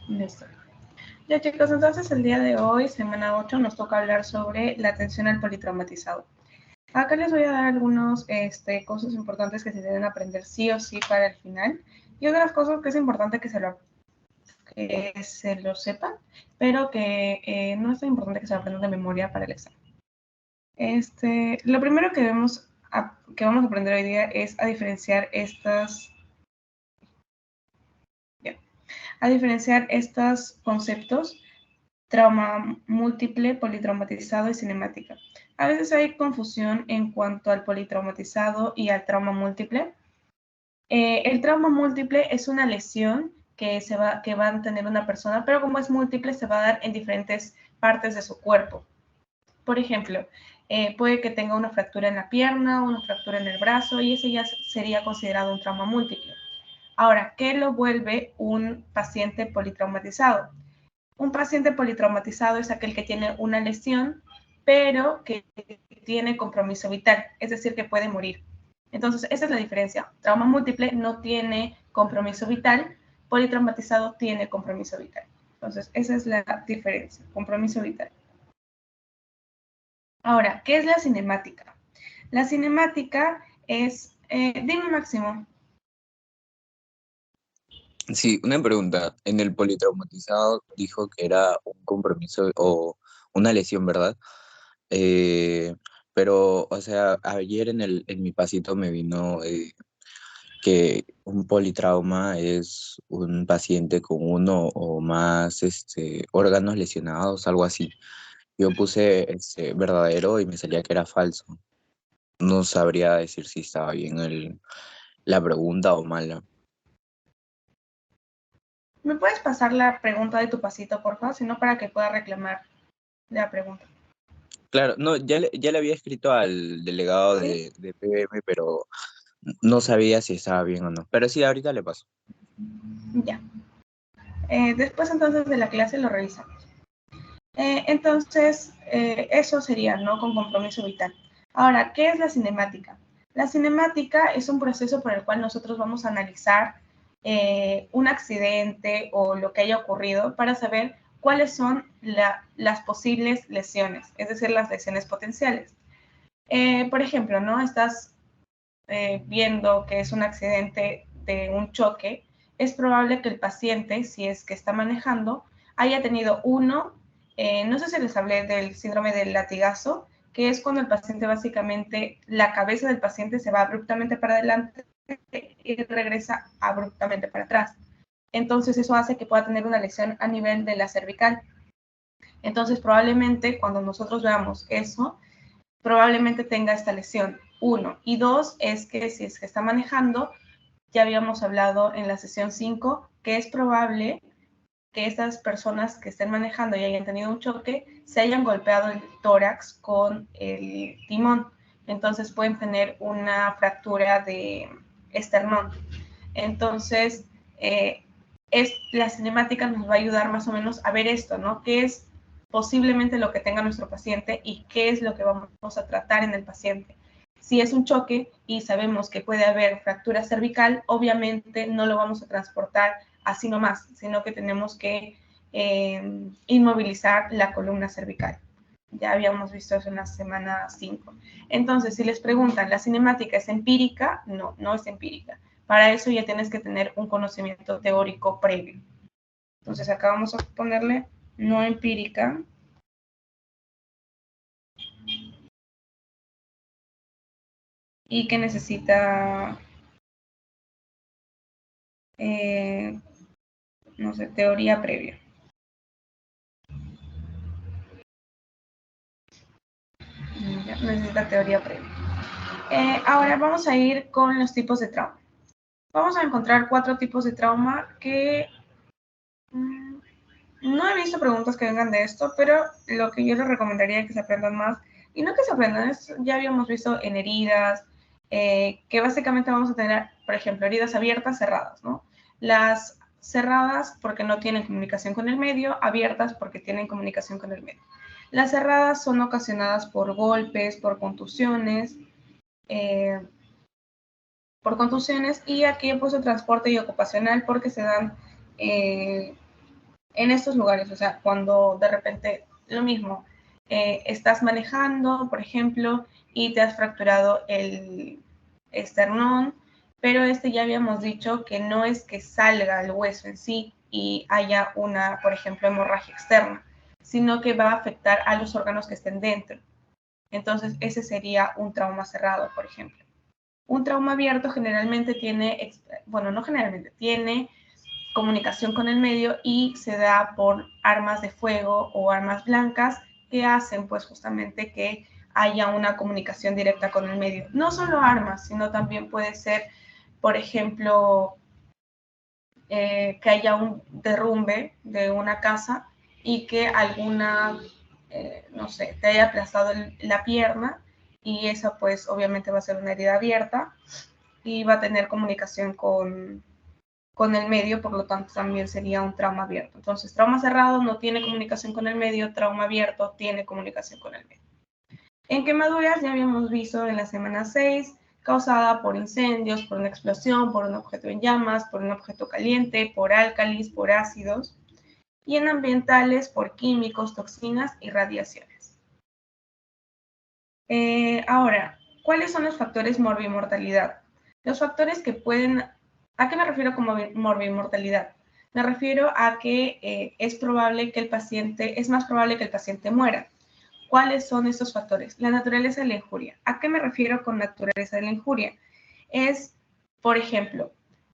Listo. Ya chicos, entonces el día de hoy, semana 8, nos toca hablar sobre la atención al politraumatizado. Acá les voy a dar algunos cosas importantes que se deben aprender sí o sí para el final. Y otras cosas que es importante que se lo sepan, pero que no es tan importante que se lo aprendan de memoria para el examen. Lo primero que vamos a aprender hoy día es a diferenciar estos conceptos: trauma múltiple, politraumatizado y cinemática. A veces hay confusión en cuanto al politraumatizado y al trauma múltiple. El trauma múltiple es una lesión que va a tener una persona, pero como es múltiple, se va a dar en diferentes partes de su cuerpo. Por ejemplo, puede que tenga una fractura en la pierna, una fractura en el brazo, y ese ya sería considerado un trauma múltiple. Ahora, ¿qué lo vuelve un paciente politraumatizado? Un paciente politraumatizado es aquel que tiene una lesión, pero que tiene compromiso vital, es decir, que puede morir. Entonces, esa es la diferencia. Trauma múltiple no tiene compromiso vital, politraumatizado tiene compromiso vital. Entonces, esa es la diferencia, compromiso vital. Ahora, ¿qué es la cinemática? La cinemática es, dime Máximo. Sí, una pregunta. En el politraumatizado dijo que era un compromiso o una lesión, ¿verdad? Eh, pero, o sea, ayer en mi pasito me vino que un politrauma es un paciente con uno o más órganos lesionados, algo así. Yo puse verdadero y me salía que era falso. No sabría decir si estaba bien la pregunta o mala. ¿Me puedes pasar la pregunta de tu pasito, por favor? Si no, para que pueda reclamar la pregunta. Claro, no, ya le había escrito al delegado ¿Sí? de PM, pero no sabía si estaba bien o no. Pero sí, ahorita le paso. Ya. Después entonces de la clase lo revisamos. Entonces, eso sería, ¿no? Con compromiso vital. Ahora, ¿qué es la cinemática? La cinemática es un proceso por el cual nosotros vamos a analizar un accidente o lo que haya ocurrido para saber cuáles son las posibles lesiones, es decir, las lesiones potenciales. Por ejemplo, ¿no? Estás viendo que es un accidente de un choque, es probable que el paciente, si es que está manejando, haya tenido no sé si les hablé del síndrome del latigazo, que es cuando el paciente básicamente, la cabeza del paciente se va abruptamente para adelante y regresa abruptamente para atrás. Entonces eso hace que pueda tener una lesión a nivel de la cervical. Entonces probablemente cuando nosotros veamos eso, probablemente tenga esta lesión. 1. Y 2 es que si es que está manejando, ya habíamos hablado en la sesión 5, que es probable que estas personas que estén manejando y hayan tenido un choque se hayan golpeado el tórax con el timón. Entonces pueden tener una fractura de esternón. Entonces, la cinemática nos va a ayudar más o menos a ver esto, ¿no? ¿Qué es posiblemente lo que tenga nuestro paciente y qué es lo que vamos a tratar en el paciente? Si es un choque y sabemos que puede haber fractura cervical, obviamente no lo vamos a transportar así nomás, sino que tenemos que inmovilizar la columna cervical. Ya habíamos visto eso en la semana 5. Entonces, si les preguntan, ¿la cinemática es empírica? No, no es empírica. Para eso ya tienes que tener un conocimiento teórico previo. Entonces, acá vamos a ponerle no empírica. Y que necesita, no sé, teoría previa. Ya, necesita teoría previa. Ahora vamos a ir con los tipos de trauma. Vamos a encontrar 4 tipos de trauma que no he visto preguntas que vengan de esto, pero lo que yo les recomendaría es que se aprendan más, y no que se aprendan, ya habíamos visto en heridas, que básicamente vamos a tener, por ejemplo, heridas abiertas, cerradas, ¿no? Las cerradas porque no tienen comunicación con el medio, abiertas porque tienen comunicación con el medio. Las cerradas son ocasionadas por golpes, eh, y aquí he puesto transporte y ocupacional porque se dan en estos lugares, o sea, cuando de repente, lo mismo, estás manejando, por ejemplo, y te has fracturado el esternón, pero ya habíamos dicho que no es que salga el hueso en sí y haya una, por ejemplo, hemorragia externa, sino que va a afectar a los órganos que estén dentro. Entonces, ese sería un trauma cerrado, por ejemplo. Un trauma abierto generalmente tiene, bueno, no generalmente, tiene comunicación con el medio y se da por armas de fuego o armas blancas que hacen pues justamente que haya una comunicación directa con el medio. No solo armas, sino también puede ser, por ejemplo, que haya un derrumbe de una casa y que alguna, no sé, te haya aplastado la pierna y esa pues obviamente va a ser una herida abierta y va a tener comunicación con el medio, por lo tanto también sería un trauma abierto. Entonces, trauma cerrado no tiene comunicación con el medio, trauma abierto tiene comunicación con el medio. En quemaduras ya habíamos visto en la semana 6, causada por incendios, por una explosión, por un objeto en llamas, por un objeto caliente, por álcalis, por ácidos, y en ambientales por químicos, toxinas y radiaciones. Ahora, ¿cuáles son los factores morbimortalidad? Los factores que pueden... ¿A qué me refiero con morbimortalidad? Me refiero a que es más probable que el paciente muera. ¿Cuáles son estos factores? La naturaleza de la injuria. ¿A qué me refiero con naturaleza de la injuria? Es, por ejemplo,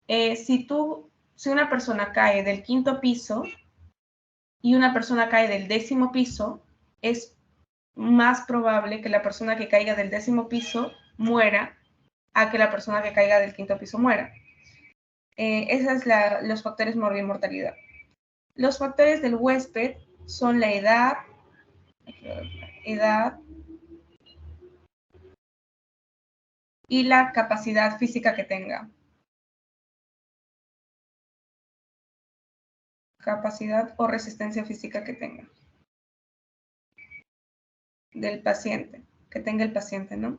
si una persona cae del 5º piso y una persona cae del 10º piso, es más probable que la persona que caiga del 10º piso muera a que la persona que caiga del 5º piso muera. Esos son los factores morbimortalidad. Los factores del huésped son la edad y la capacidad física que tenga. Capacidad o resistencia física que tenga. Del paciente, que tenga el paciente, ¿no?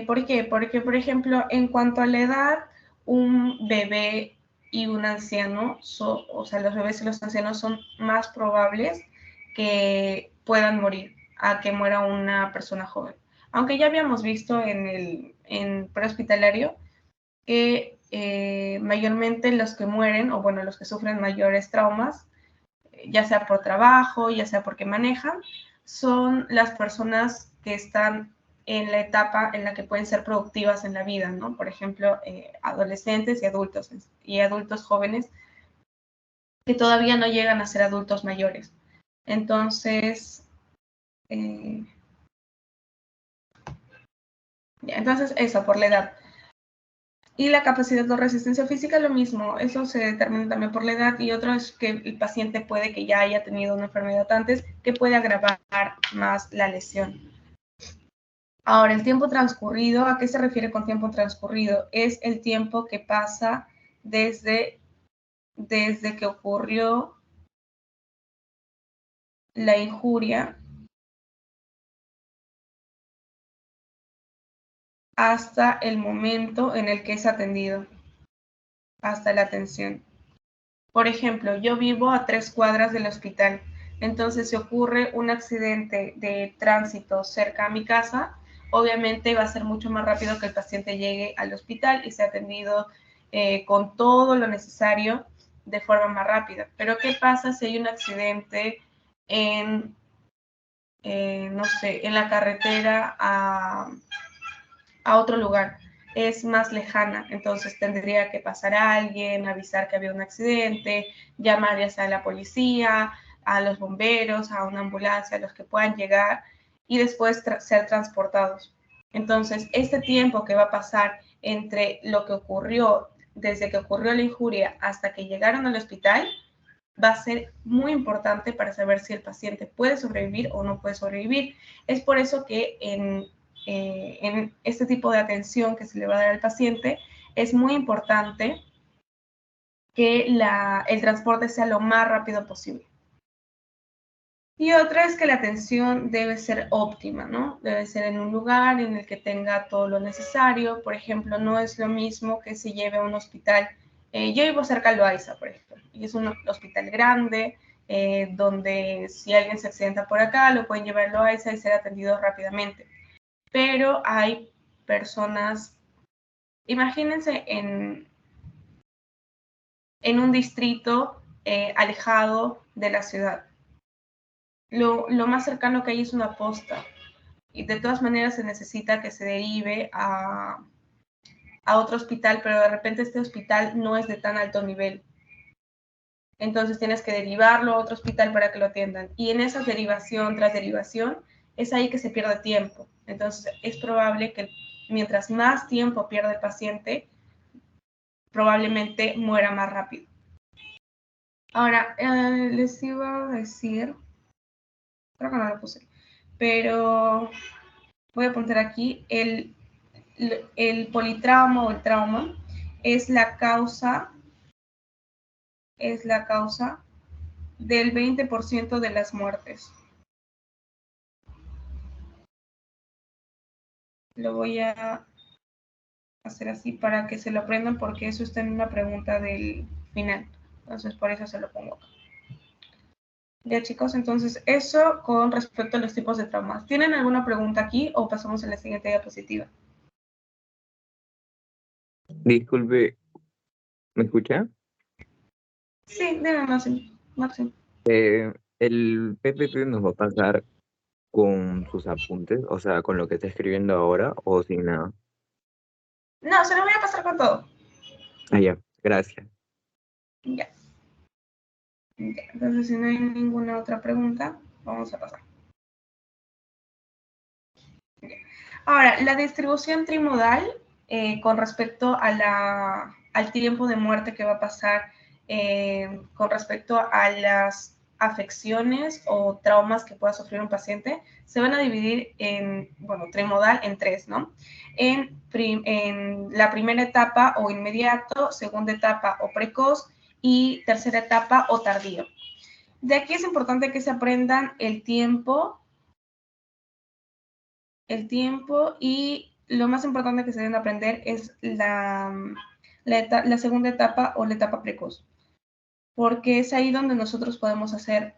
¿Por qué? Porque, por ejemplo, en cuanto a la edad, un bebé y un anciano, o sea, los bebés y los ancianos son más probables que puedan morir a que muera una persona joven. Aunque ya habíamos visto en prehospitalario que mayormente los que mueren, o bueno, los que sufren mayores traumas, ya sea por trabajo, ya sea porque manejan, son las personas que están en la etapa en la que pueden ser productivas en la vida, ¿no? Por ejemplo, adolescentes y adultos jóvenes que todavía no llegan a ser adultos mayores. Entonces, eso, por la edad. Y la capacidad de resistencia física, lo mismo, eso se determina también por la edad, y otro es que el paciente puede que ya haya tenido una enfermedad antes que puede agravar más la lesión. Ahora, el tiempo transcurrido, ¿a qué se refiere con tiempo transcurrido? Es el tiempo que pasa desde que ocurrió la injuria hasta el momento en el que es atendido, hasta la atención. Por ejemplo, yo vivo a 3 cuadras del hospital, entonces si ocurre un accidente de tránsito cerca a mi casa, obviamente va a ser mucho más rápido que el paciente llegue al hospital y sea atendido con todo lo necesario de forma más rápida. Pero ¿qué pasa si hay un accidente no sé, en la carretera a otro lugar? Es más lejana, entonces tendría que pasar a alguien, avisar que había un accidente, llamar ya sea a la policía, a los bomberos, a una ambulancia, a los que puedan llegar y después ser transportados. Entonces, este tiempo que va a pasar entre lo que ocurrió, desde que ocurrió la injuria hasta que llegaron al hospital, va a ser muy importante para saber si el paciente puede sobrevivir o no puede sobrevivir. Es por eso que en este tipo de atención que se le va a dar al paciente, es muy importante que el transporte sea lo más rápido posible. Y otra es que la atención debe ser óptima, ¿no? Debe ser en un lugar en el que tenga todo lo necesario. Por ejemplo, no es lo mismo que se lleve a un hospital. Yo vivo cerca al Loaiza, por ejemplo, y es un hospital grande, donde si alguien se accidenta por acá, lo pueden llevar al Loaiza y ser atendido rápidamente. Pero hay personas, imagínense en un distrito alejado de la ciudad. Lo más cercano que hay es una posta. Y de todas maneras se necesita que se derive a otro hospital, pero de repente este hospital no es de tan alto nivel. Entonces tienes que derivarlo a otro hospital para que lo atiendan. Y en esa derivación tras derivación es ahí que se pierde tiempo. Entonces es probable que mientras más tiempo pierda el paciente, probablemente muera más rápido. Ahora, les iba a decir, creo que no lo puse, pero voy a apuntar aquí, el politrauma o el trauma es la causa del 20% de las muertes. Lo voy a hacer así para que se lo aprendan porque eso está en una pregunta del final. Entonces, por eso se lo pongo acá. Ya, chicos, entonces eso con respecto a los tipos de traumas. ¿Tienen alguna pregunta aquí o pasamos a la siguiente diapositiva? Disculpe, ¿me escucha? Sí, dime, Máximo. El PPP nos va a pasar con sus apuntes, o sea, con lo que está escribiendo ahora o sin nada. No, se lo voy a pasar con todo. Ah, ya, gracias. Ya. Entonces, si no hay ninguna otra pregunta, vamos a pasar. Ahora, la distribución trimodal con respecto a al tiempo de muerte que va a pasar con respecto a las afecciones o traumas que pueda sufrir un paciente, se van a dividir en, bueno, trimodal en tres, ¿no? En la primera etapa o inmediato, segunda etapa o precoz y tercera etapa o tardío. De aquí es importante que se aprendan el tiempo y lo más importante que se deben aprender es la segunda etapa o la etapa precoz, porque es ahí donde nosotros podemos hacer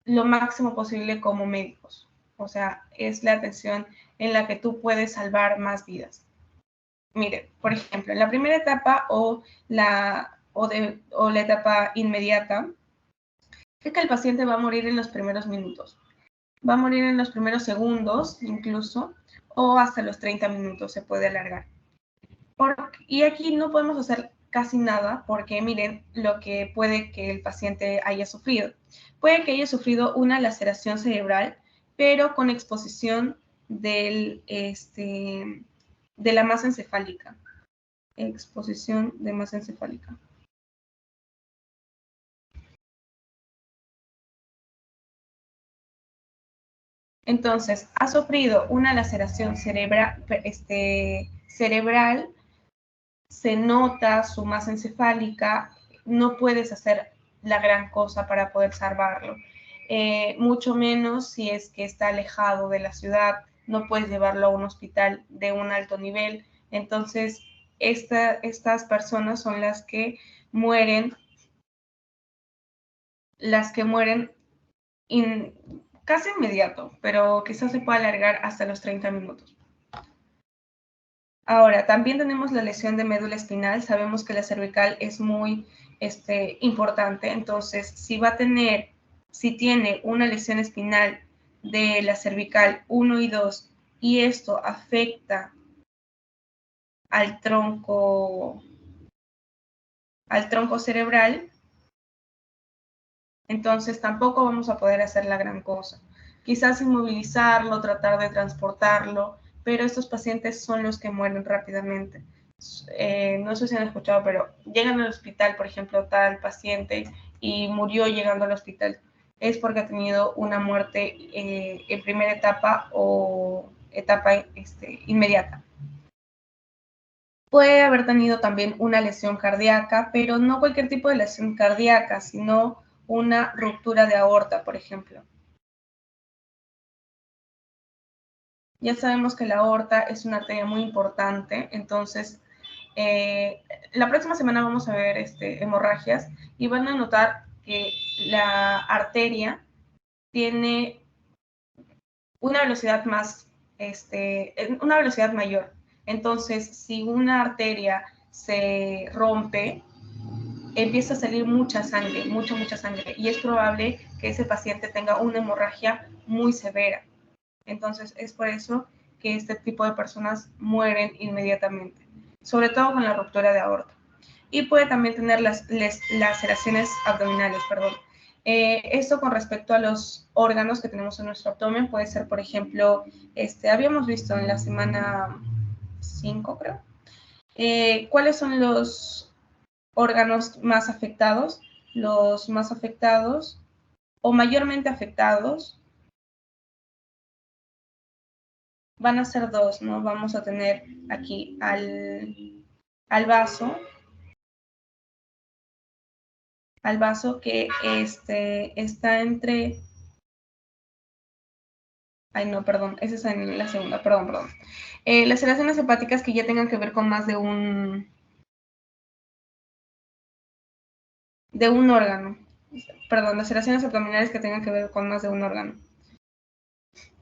lo máximo posible como médicos. O sea, es la atención en la que tú puedes salvar más vidas. Mire, por ejemplo, en la primera etapa o la etapa inmediata, es que el paciente va a morir en los primeros minutos. Va a morir en los primeros segundos incluso, o hasta los 30 minutos se puede alargar. Y aquí no podemos hacer casi nada porque miren lo que puede que el paciente haya sufrido. Puede que haya sufrido una laceración cerebral, pero con exposición de la masa encefálica. Exposición de masa encefálica. Entonces, ha sufrido una laceración cerebral, se nota su masa encefálica, no puedes hacer la gran cosa para poder salvarlo. Mucho menos si es que está alejado de la ciudad, no puedes llevarlo a un hospital de un alto nivel. Entonces, estas personas son las que mueren casi inmediato, pero quizás se pueda alargar hasta los 30 minutos. Ahora, también tenemos la lesión de médula espinal. Sabemos que la cervical es muy importante. Entonces, si tiene una lesión espinal de la cervical 1 y 2 y esto afecta al tronco cerebral, entonces tampoco vamos a poder hacer la gran cosa. Quizás inmovilizarlo, tratar de transportarlo, pero estos pacientes son los que mueren rápidamente. No sé si han escuchado, pero llegan al hospital, por ejemplo, tal paciente y murió llegando al hospital. Es porque ha tenido una muerte en primera etapa o etapa inmediata. Puede haber tenido también una lesión cardíaca, pero no cualquier tipo de lesión cardíaca, sino una ruptura de aorta, por ejemplo. Ya sabemos que la aorta es una arteria muy importante, entonces la próxima semana vamos a ver hemorragias y van a notar que la arteria tiene una velocidad una velocidad mayor. Entonces, si una arteria se rompe, empieza a salir mucha sangre, mucha sangre, y es probable que ese paciente tenga una hemorragia muy severa. Entonces, es por eso que este tipo de personas mueren inmediatamente, sobre todo con la ruptura de aorta. Y puede también tener laceraciones abdominales, perdón. Esto con respecto a los órganos que tenemos en nuestro abdomen puede ser, por ejemplo, habíamos visto en la semana 5, creo, cuáles son los órganos más afectados. Los más afectados o mayormente afectados van a ser dos, ¿no? Vamos a tener aquí al vaso que está entre... Ay, no, perdón, esa es en la segunda, perdón. Las laceraciones hepáticas que ya tengan que ver con más de un órgano. Perdón, las laceraciones abdominales que tengan que ver con más de un órgano.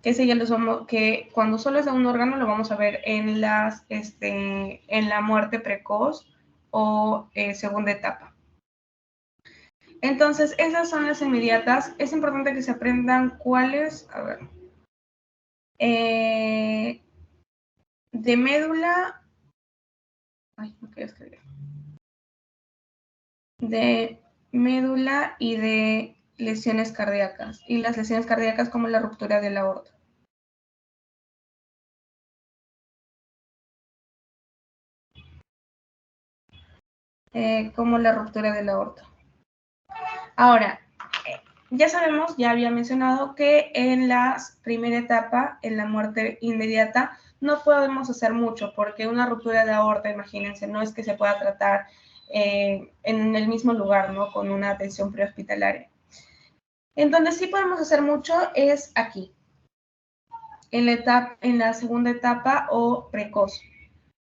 Que cuando solo es de un órgano lo vamos a ver en la muerte precoz o segunda etapa. Entonces, esas son las inmediatas. Es importante que se aprendan cuáles, a ver, de médula, ay, no quiero escribir, de médula y de lesiones cardíacas, y las lesiones cardíacas como la ruptura de la aorta. Como la ruptura de la aorta. Ahora, ya sabemos, ya había mencionado que en la primera etapa, en la muerte inmediata, no podemos hacer mucho porque una ruptura de aorta, imagínense, no es que se pueda tratar en el mismo lugar, ¿no? Con una atención prehospitalaria. En donde sí podemos hacer mucho es aquí, en la segunda etapa o precoz.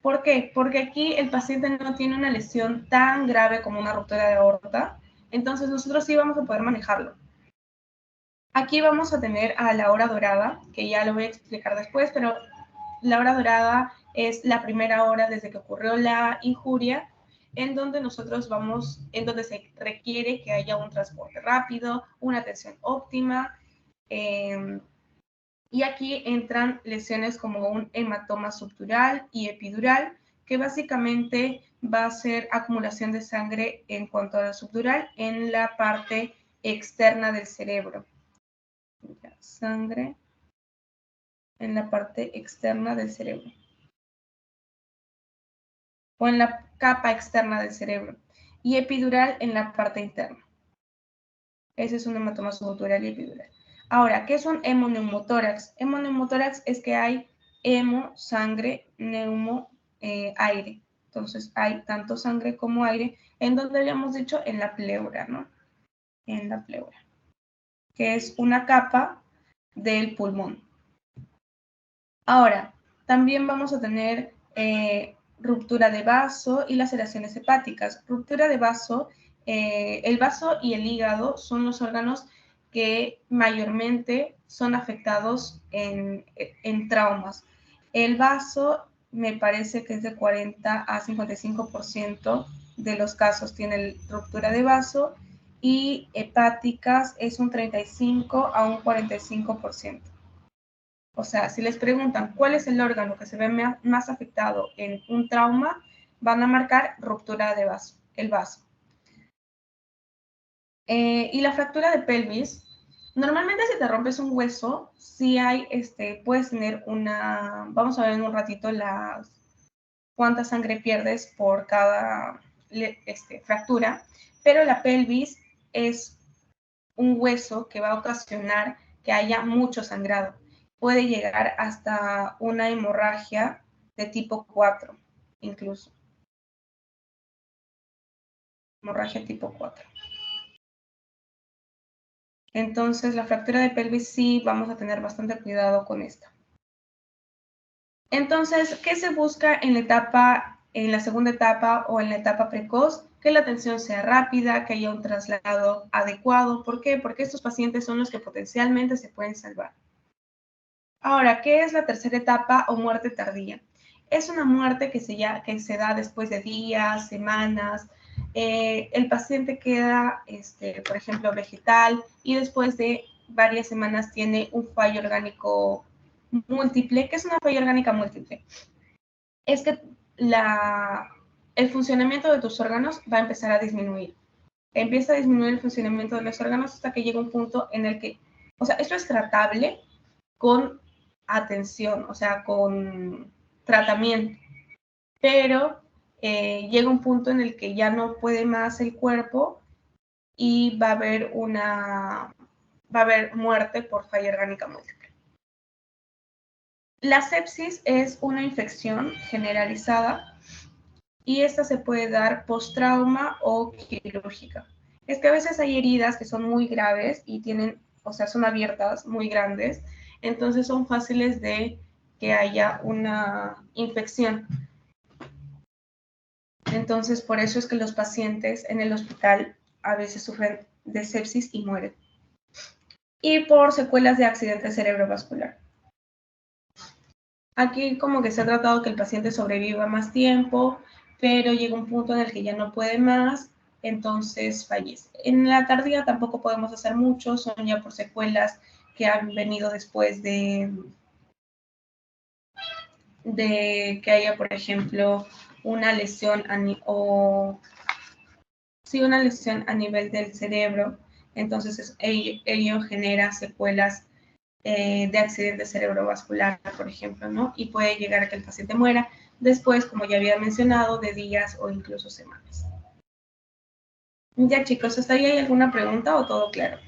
¿Por qué? Porque aquí el paciente no tiene una lesión tan grave como una ruptura de aorta, entonces nosotros sí vamos a poder manejarlo. Aquí vamos a tener a la hora dorada, que ya lo voy a explicar después, pero la hora dorada es la primera hora desde que ocurrió la injuria, en donde en donde se requiere que haya un transporte rápido, una atención óptima, y aquí entran lesiones como un hematoma subdural y epidural, que básicamente va a ser acumulación de sangre en cuanto a la subdural en la parte externa del cerebro. Sangre en la parte externa del cerebro o en la capa externa del cerebro y epidural en la parte interna. Ese es un hematoma subdural y epidural. Ahora, ¿qué es un hemoneumotórax? Hemoneumotórax es que hay hemo, sangre, neumo, aire. Entonces, hay tanto sangre como aire, en donde habíamos dicho en la pleura, ¿no? En la pleura, que es una capa del pulmón. Ahora, también vamos a tener ruptura de vaso y laceraciones hepáticas. Ruptura de vaso, el vaso y el hígado son los órganos que mayormente son afectados en traumas. El vaso me parece que es de 40 a 55% de los casos tiene ruptura de vaso y hepáticas es un 35 a un 45%. O sea, si les preguntan cuál es el órgano que se ve más afectado en un trauma, van a marcar ruptura de vaso, el vaso. Y la fractura de pelvis, normalmente si te rompes un hueso, sí hay, puedes tener vamos a ver en un ratito cuánta sangre pierdes por cada fractura, pero la pelvis es un hueso que va a ocasionar que haya mucho sangrado. Puede llegar hasta una hemorragia de tipo 4, incluso. Hemorragia tipo 4. Entonces, la fractura de pelvis sí vamos a tener bastante cuidado con esta. Entonces, ¿qué se busca en la etapa en la segunda etapa o en la etapa precoz, que la atención sea rápida, que haya un traslado adecuado. ¿Por qué? Porque estos pacientes son los que potencialmente se pueden salvar. Ahora, ¿qué es la tercera etapa o muerte tardía? Es una muerte que se da después de días, semanas. El paciente queda, por ejemplo, vegetal y después de varias semanas tiene un fallo orgánico múltiple. ¿Qué es una falla orgánica múltiple? Es que el funcionamiento de tus órganos va a empezar a disminuir. Empieza a disminuir el funcionamiento de los órganos hasta que llega un punto en el que, o sea, esto es tratable con atención, o sea, con tratamiento, pero llega un punto en el que ya no puede más el cuerpo y va a haber muerte por falla orgánica múltiple. La sepsis es una infección generalizada y esta se puede dar post-trauma o quirúrgica. Es que a veces hay heridas que son muy graves y tienen, o sea, son abiertas, muy grandes, entonces son fáciles de que haya una infección. Entonces, por eso es que los pacientes en el hospital a veces sufren de sepsis y mueren. Y por secuelas de accidente cerebrovascular. Aquí como que se ha tratado que el paciente sobreviva más tiempo, pero llega un punto en el que ya no puede más, entonces fallece. En la tardía tampoco podemos hacer mucho, son ya por secuelas que han venido después de que haya, por ejemplo, una lesión una lesión a nivel del cerebro, entonces ello genera secuelas de accidente cerebrovascular, por ejemplo, ¿no? Y puede llegar a que el paciente muera después, como ya había mencionado, de días o incluso semanas. Ya, chicos, ¿hasta ahí hay alguna pregunta o todo claro?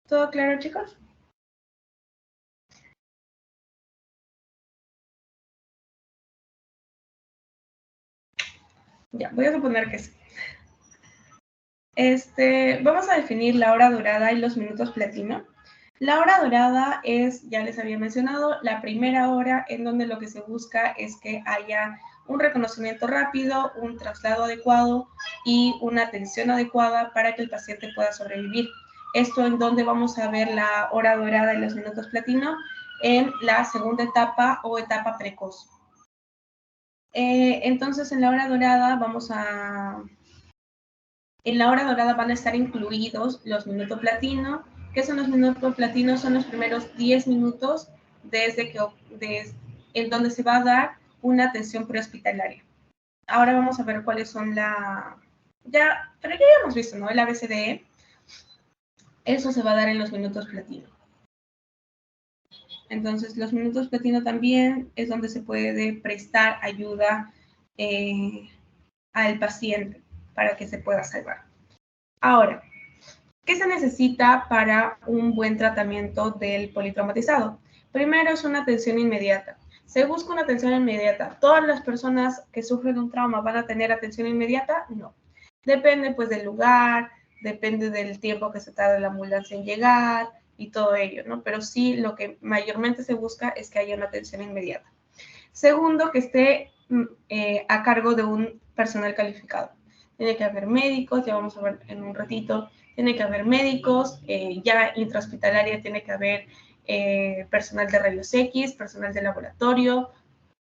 ¿Todo claro, chicos? Ya, voy a suponer que sí. Vamos a definir la hora dorada y los minutos platino. La hora dorada es, ya les había mencionado, la primera hora en donde lo que se busca es que haya un reconocimiento rápido, un traslado adecuado y una atención adecuada para que el paciente pueda sobrevivir. Esto en donde vamos a ver la hora dorada y los minutos platino en la segunda etapa o etapa precoz. Entonces, en la hora dorada en la hora dorada van a estar incluidos los minutos platino. ¿Qué son los minutos platino? Son los primeros 10 minutos en donde se va a dar una atención prehospitalaria. Ahora vamos a ver cuáles son pero ya hemos visto, ¿no? El ABCDE. Eso se va a dar en los minutos platino. Entonces, los minutos platino también es donde se puede prestar ayuda al paciente para que se pueda salvar. Ahora, ¿qué se necesita para un buen tratamiento del politraumatizado? Primero es una atención inmediata. ¿Se busca una atención inmediata? ¿Todas las personas que sufren un trauma van a tener atención inmediata? No. Depende pues del lugar, depende del tiempo que se tarda la ambulancia en llegar y todo ello, ¿no? Pero sí, lo que mayormente se busca es que haya una atención inmediata. Segundo, que esté a cargo de un personal calificado. Tiene que haber médicos, ya vamos a ver en un ratito, tiene que haber médicos, ya intrahospitalaria tiene que haber personal de rayos X, personal de laboratorio,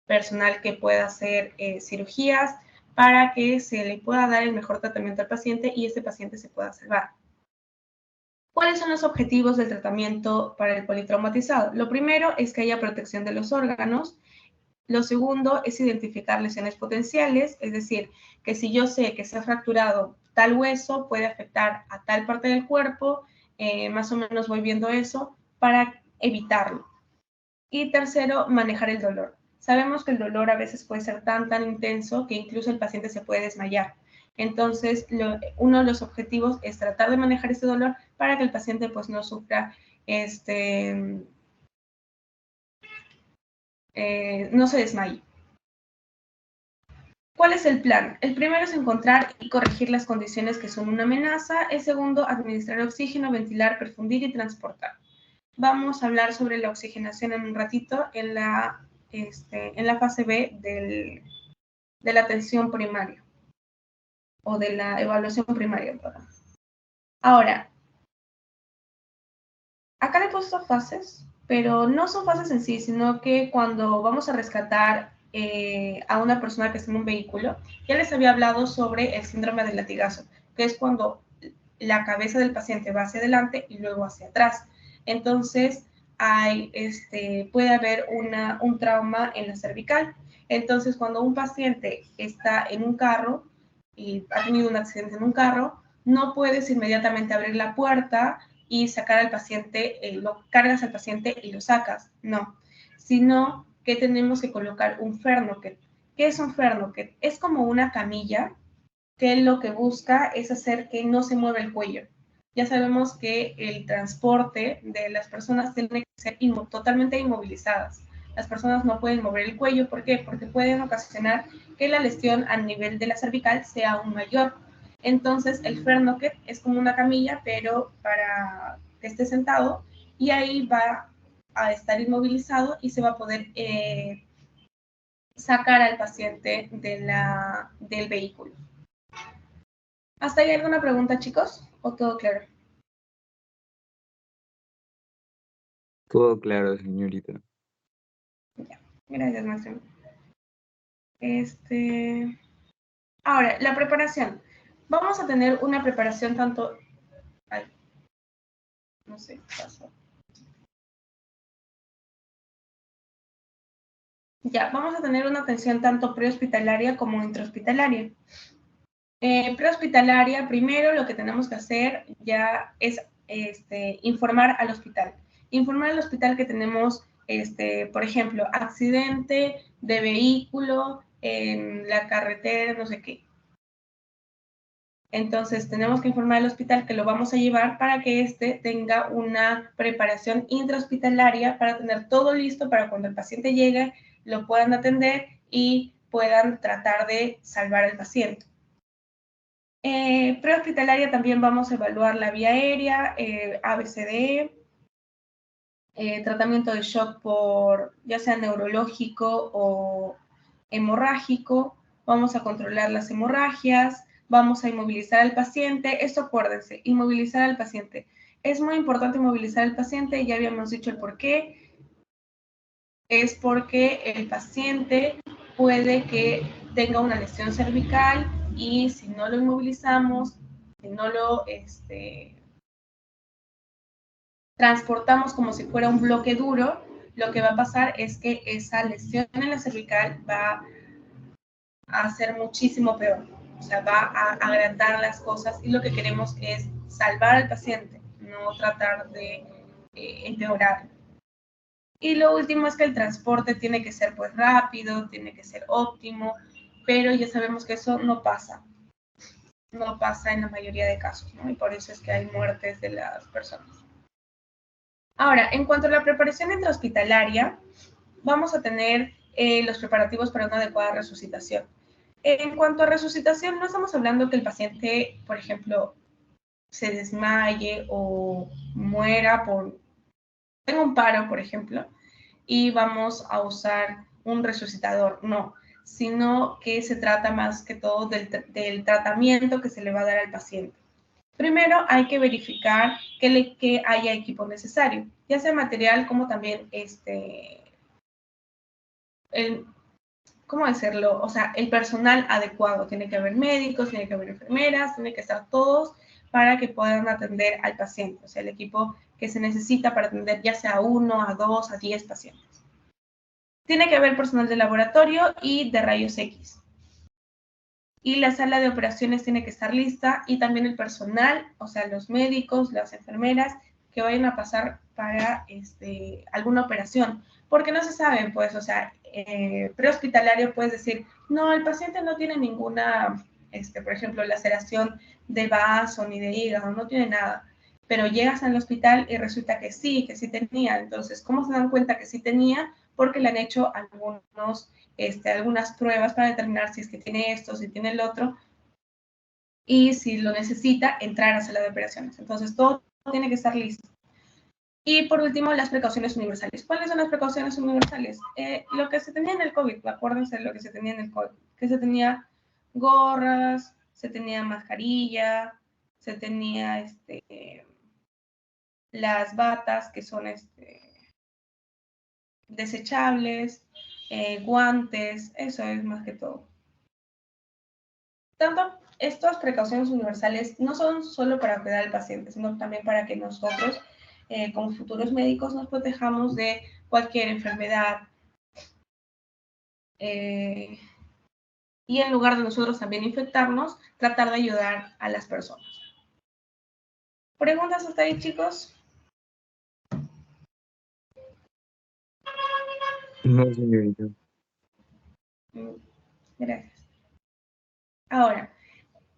personal que pueda hacer cirugías para que se le pueda dar el mejor tratamiento al paciente y este paciente se pueda salvar. ¿Cuáles son los objetivos del tratamiento para el politraumatizado? Lo primero es que haya protección de los órganos. Lo segundo es identificar lesiones potenciales, es decir, que si yo sé que se ha fracturado tal hueso, puede afectar a tal parte del cuerpo, más o menos voy viendo eso para evitarlo. Y tercero, manejar el dolor. Sabemos que el dolor a veces puede ser tan intenso que incluso el paciente se puede desmayar. Entonces, uno de los objetivos es tratar de manejar ese dolor para que el paciente pues no sufra no se desmaye. ¿Cuál es el plan? El primero es encontrar y corregir las condiciones que son una amenaza. El segundo, administrar oxígeno, ventilar, perfundir y transportar. Vamos a hablar sobre la oxigenación en un ratito en la fase B de la atención primaria o de la evaluación primaria. Perdón. Ahora, acá le he puesto fases, pero no son fases en sí, sino que cuando vamos a rescatar a una persona que está en un vehículo, ya les había hablado sobre el síndrome del latigazo, que es cuando la cabeza del paciente va hacia adelante y luego hacia atrás. Entonces, puede haber un trauma en la cervical. Entonces, cuando un paciente está en un carro y ha tenido un accidente en un carro, no puedes inmediatamente abrir la puerta y sacar al paciente, lo cargas al paciente y lo sacas. No, sino que tenemos que colocar un fernoquet. ¿Qué es un fernoquet? Es como una camilla que lo que busca es hacer que no se mueva el cuello. Ya sabemos que el transporte de las personas tiene que ser totalmente inmovilizadas. Las personas no pueden mover el cuello. ¿Por qué? Porque pueden ocasionar que la lesión a nivel de la cervical sea aún mayor. Entonces, el fernoquet es como una camilla, pero para que esté sentado, y ahí va a estar inmovilizado y se va a poder sacar al paciente del vehículo. ¿Hasta ahí alguna pregunta, chicos? ¿O todo claro? Todo claro, señorita. Ya, gracias, maestro. Ahora, la preparación. Vamos a tener una preparación tanto... Ay, no sé qué pasó. Ya, vamos a tener una atención tanto prehospitalaria como intrahospitalaria. Prehospitalaria, primero lo que tenemos que hacer ya es informar al hospital. Informar al hospital que tenemos, por ejemplo, accidente de vehículo en la carretera, no sé qué. Entonces, tenemos que informar al hospital que lo vamos a llevar para que tenga una preparación intrahospitalaria para tener todo listo para cuando el paciente llegue, lo puedan atender y puedan tratar de salvar al paciente. Prehospitalaria también vamos a evaluar la vía aérea, ABCDE, tratamiento de shock por ya sea neurológico o hemorrágico, vamos a controlar las hemorragias, vamos a inmovilizar al paciente. Esto acuérdense, inmovilizar al paciente. Es muy importante inmovilizar al paciente, ya habíamos dicho el por qué. Es porque el paciente puede que tenga una lesión cervical y si no lo inmovilizamos, si no lo transportamos como si fuera un bloque duro, lo que va a pasar es que esa lesión en la cervical va a ser muchísimo peor. O sea, va a agrandar las cosas y lo que queremos es salvar al paciente, no tratar de empeorarlo. Y lo último es que el transporte tiene que ser pues rápido, tiene que ser óptimo, pero ya sabemos que eso no pasa. No pasa en la mayoría de casos, ¿no? Y por eso es que hay muertes de las personas. Ahora, en cuanto a la preparación intrahospitalaria, vamos a tener los preparativos para una adecuada resucitación. En cuanto a resucitación, no estamos hablando que el paciente, por ejemplo, se desmaye o muera tenga un paro, por ejemplo, y vamos a usar un resucitador, no, sino que se trata más que todo del tratamiento que se le va a dar al paciente. Primero hay que verificar que haya equipo necesario, ya sea material como también ¿cómo decirlo? O sea, el personal adecuado. Tiene que haber médicos, tiene que haber enfermeras, tiene que estar todos para que puedan atender al paciente. O sea, el equipo que se necesita para atender ya sea a 1, a 2, a 10 pacientes. Tiene que haber personal de laboratorio y de rayos X. Y la sala de operaciones tiene que estar lista y también el personal, o sea, los médicos, las enfermeras que vayan a pasar para alguna operación, porque no se sabe, pues, o sea, prehospitalario puedes decir, no, el paciente no tiene ninguna, por ejemplo, laceración de vaso ni de hígado, no tiene nada, pero llegas al hospital y resulta que sí tenía. Entonces, ¿cómo se dan cuenta que sí tenía? Porque le han hecho algunos algunas pruebas para determinar si es que tiene esto, si tiene el otro, y si lo necesita, entrar a sala de operaciones. Entonces, todo tiene que estar listo. Y por último, las precauciones universales. ¿Cuáles son las precauciones universales? Lo que se tenía en el COVID, acuérdense de lo que se tenía en el COVID, que se tenía gorras, se tenía mascarilla, se tenía las batas que son desechables, guantes, eso es más que todo. Tanto estas precauciones universales no son solo para cuidar al paciente, sino también para que nosotros, como futuros médicos, nos protejamos de cualquier enfermedad. Y en lugar de nosotros también infectarnos, tratar de ayudar a las personas. ¿Preguntas hasta ahí, chicos? No, señorita. Gracias. Ahora,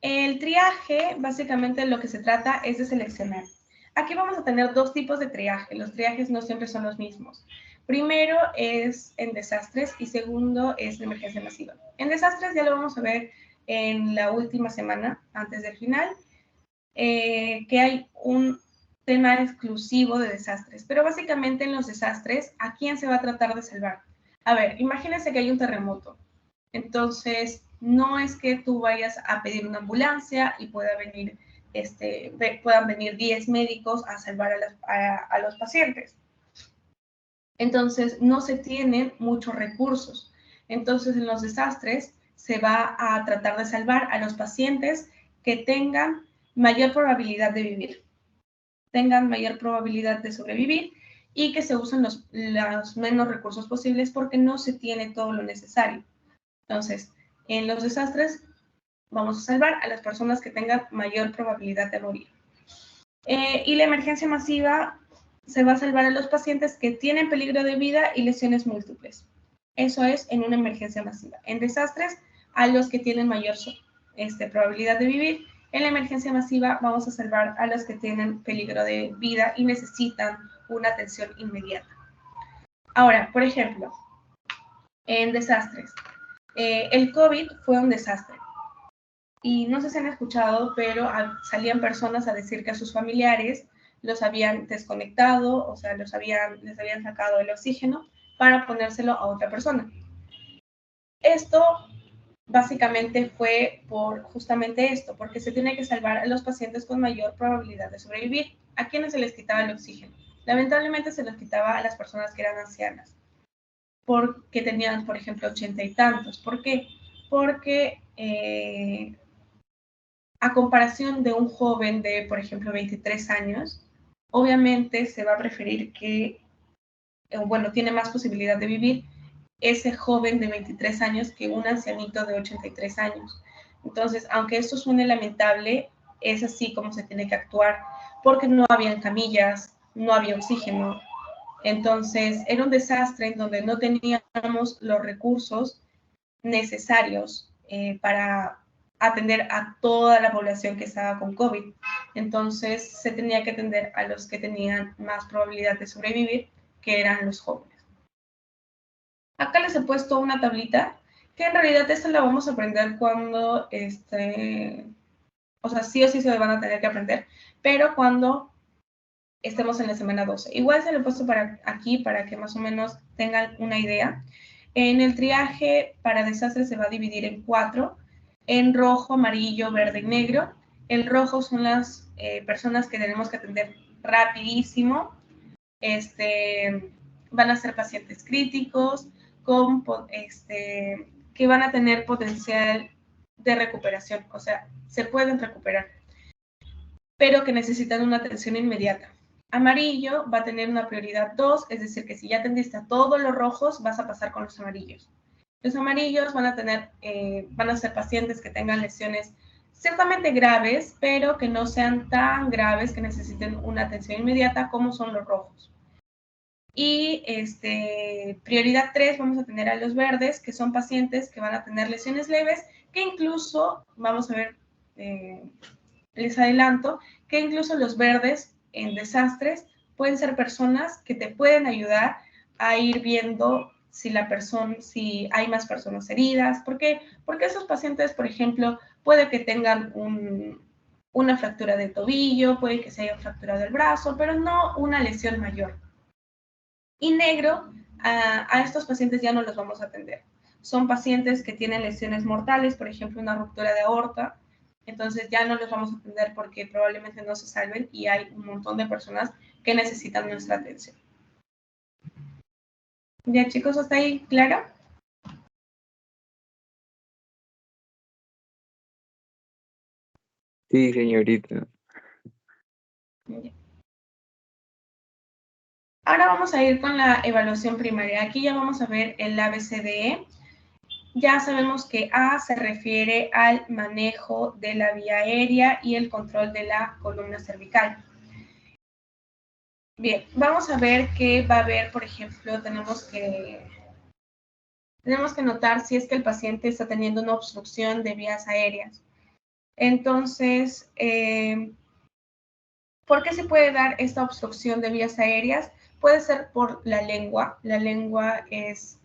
el triaje, básicamente lo que se trata es de seleccionar. Aquí vamos a tener dos tipos de triaje. Los triajes no siempre son los mismos. Primero es en desastres y segundo es en emergencia masiva. En desastres ya lo vamos a ver en la última semana, antes del final, que hay un tema exclusivo de desastres. Pero básicamente en los desastres, ¿a quién se va a tratar de salvar? A ver, imagínense que hay un terremoto. Entonces, no es que tú vayas a pedir una ambulancia y puedan venir 10 médicos a salvar a los pacientes. Entonces, no se tienen muchos recursos. Entonces, en los desastres se va a tratar de salvar a los pacientes que tengan mayor probabilidad de vivir, tengan mayor probabilidad de sobrevivir y que se usen los menos recursos posibles porque no se tiene todo lo necesario. Entonces, en los desastres vamos a salvar a las personas que tengan mayor probabilidad de morir. Y la emergencia masiva se va a salvar a los pacientes que tienen peligro de vida y lesiones múltiples. Eso es en una emergencia masiva. En desastres, a los que tienen mayor probabilidad de vivir. En la emergencia masiva vamos a salvar a los que tienen peligro de vida y necesitan una atención inmediata. Ahora, por ejemplo, en desastres, el COVID fue un desastre. Y no sé si han escuchado, pero salían personas a decir que a sus familiares los habían desconectado, o sea, les habían sacado el oxígeno para ponérselo a otra persona. Esto básicamente fue por justamente esto, porque se tiene que salvar a los pacientes con mayor probabilidad de sobrevivir. ¿A quienes se les quitaba el oxígeno? Lamentablemente se les quitaba a las personas que eran ancianas, porque tenían, por ejemplo, 80 y tantos. ¿Por qué? Porque a comparación de un joven de, por ejemplo, 23 años, obviamente se va a preferir que, tiene más posibilidad de vivir ese joven de 23 años que un ancianito de 83 años. Entonces, aunque esto suene lamentable, es así como se tiene que actuar, porque no habían camillas, no había oxígeno. Entonces, era un desastre en donde no teníamos los recursos necesarios para atender a toda la población que estaba con COVID. Entonces, se tenía que atender a los que tenían más probabilidad de sobrevivir, que eran los jóvenes. Acá les he puesto una tablita, que en realidad esta la vamos a aprender cuando, o sea, sí o sí se van a tener que aprender, pero cuando estemos en la semana 12. Igual se lo he puesto aquí para que más o menos tengan una idea. En el triaje para desastres se va a dividir en 4, en rojo, amarillo, verde y negro. El rojo son las personas que tenemos que atender rapidísimo. Van a ser pacientes críticos que van a tener potencial de recuperación, o sea, se pueden recuperar, pero que necesitan una atención inmediata. Amarillo va a tener una prioridad 2, es decir, que si ya atendiste a todos los rojos, vas a pasar con los amarillos. Los amarillos van a ser pacientes que tengan lesiones ciertamente graves, pero que no sean tan graves que necesiten una atención inmediata como son los rojos. Y prioridad 3 vamos a tener a los verdes, que son pacientes que van a tener lesiones leves, que incluso, vamos a ver, les adelanto, que incluso los verdes en desastres pueden ser personas que te pueden ayudar a ir viendo si hay más personas heridas. ¿Por qué? Porque esos pacientes, por ejemplo, puede que tengan una fractura de tobillo, puede que se haya fracturado el brazo, pero no una lesión mayor. Y negro, a estos pacientes ya no los vamos a atender. Son pacientes que tienen lesiones mortales, por ejemplo, una ruptura de aorta, entonces ya no los vamos a atender porque probablemente no se salven y hay un montón de personas que necesitan nuestra atención. ¿Ya, chicos, hasta ahí claro? Sí, señorita. Ahora vamos a ir con la evaluación primaria. Aquí ya vamos a ver el ABCDE. Ya sabemos que A se refiere al manejo de la vía aérea y el control de la columna cervical. Bien, vamos a ver que va a haber, por ejemplo, tenemos que notar si es que el paciente está teniendo una obstrucción de vías aéreas. Entonces, ¿por qué se puede dar esta obstrucción de vías aéreas? Puede ser por la lengua. La lengua es,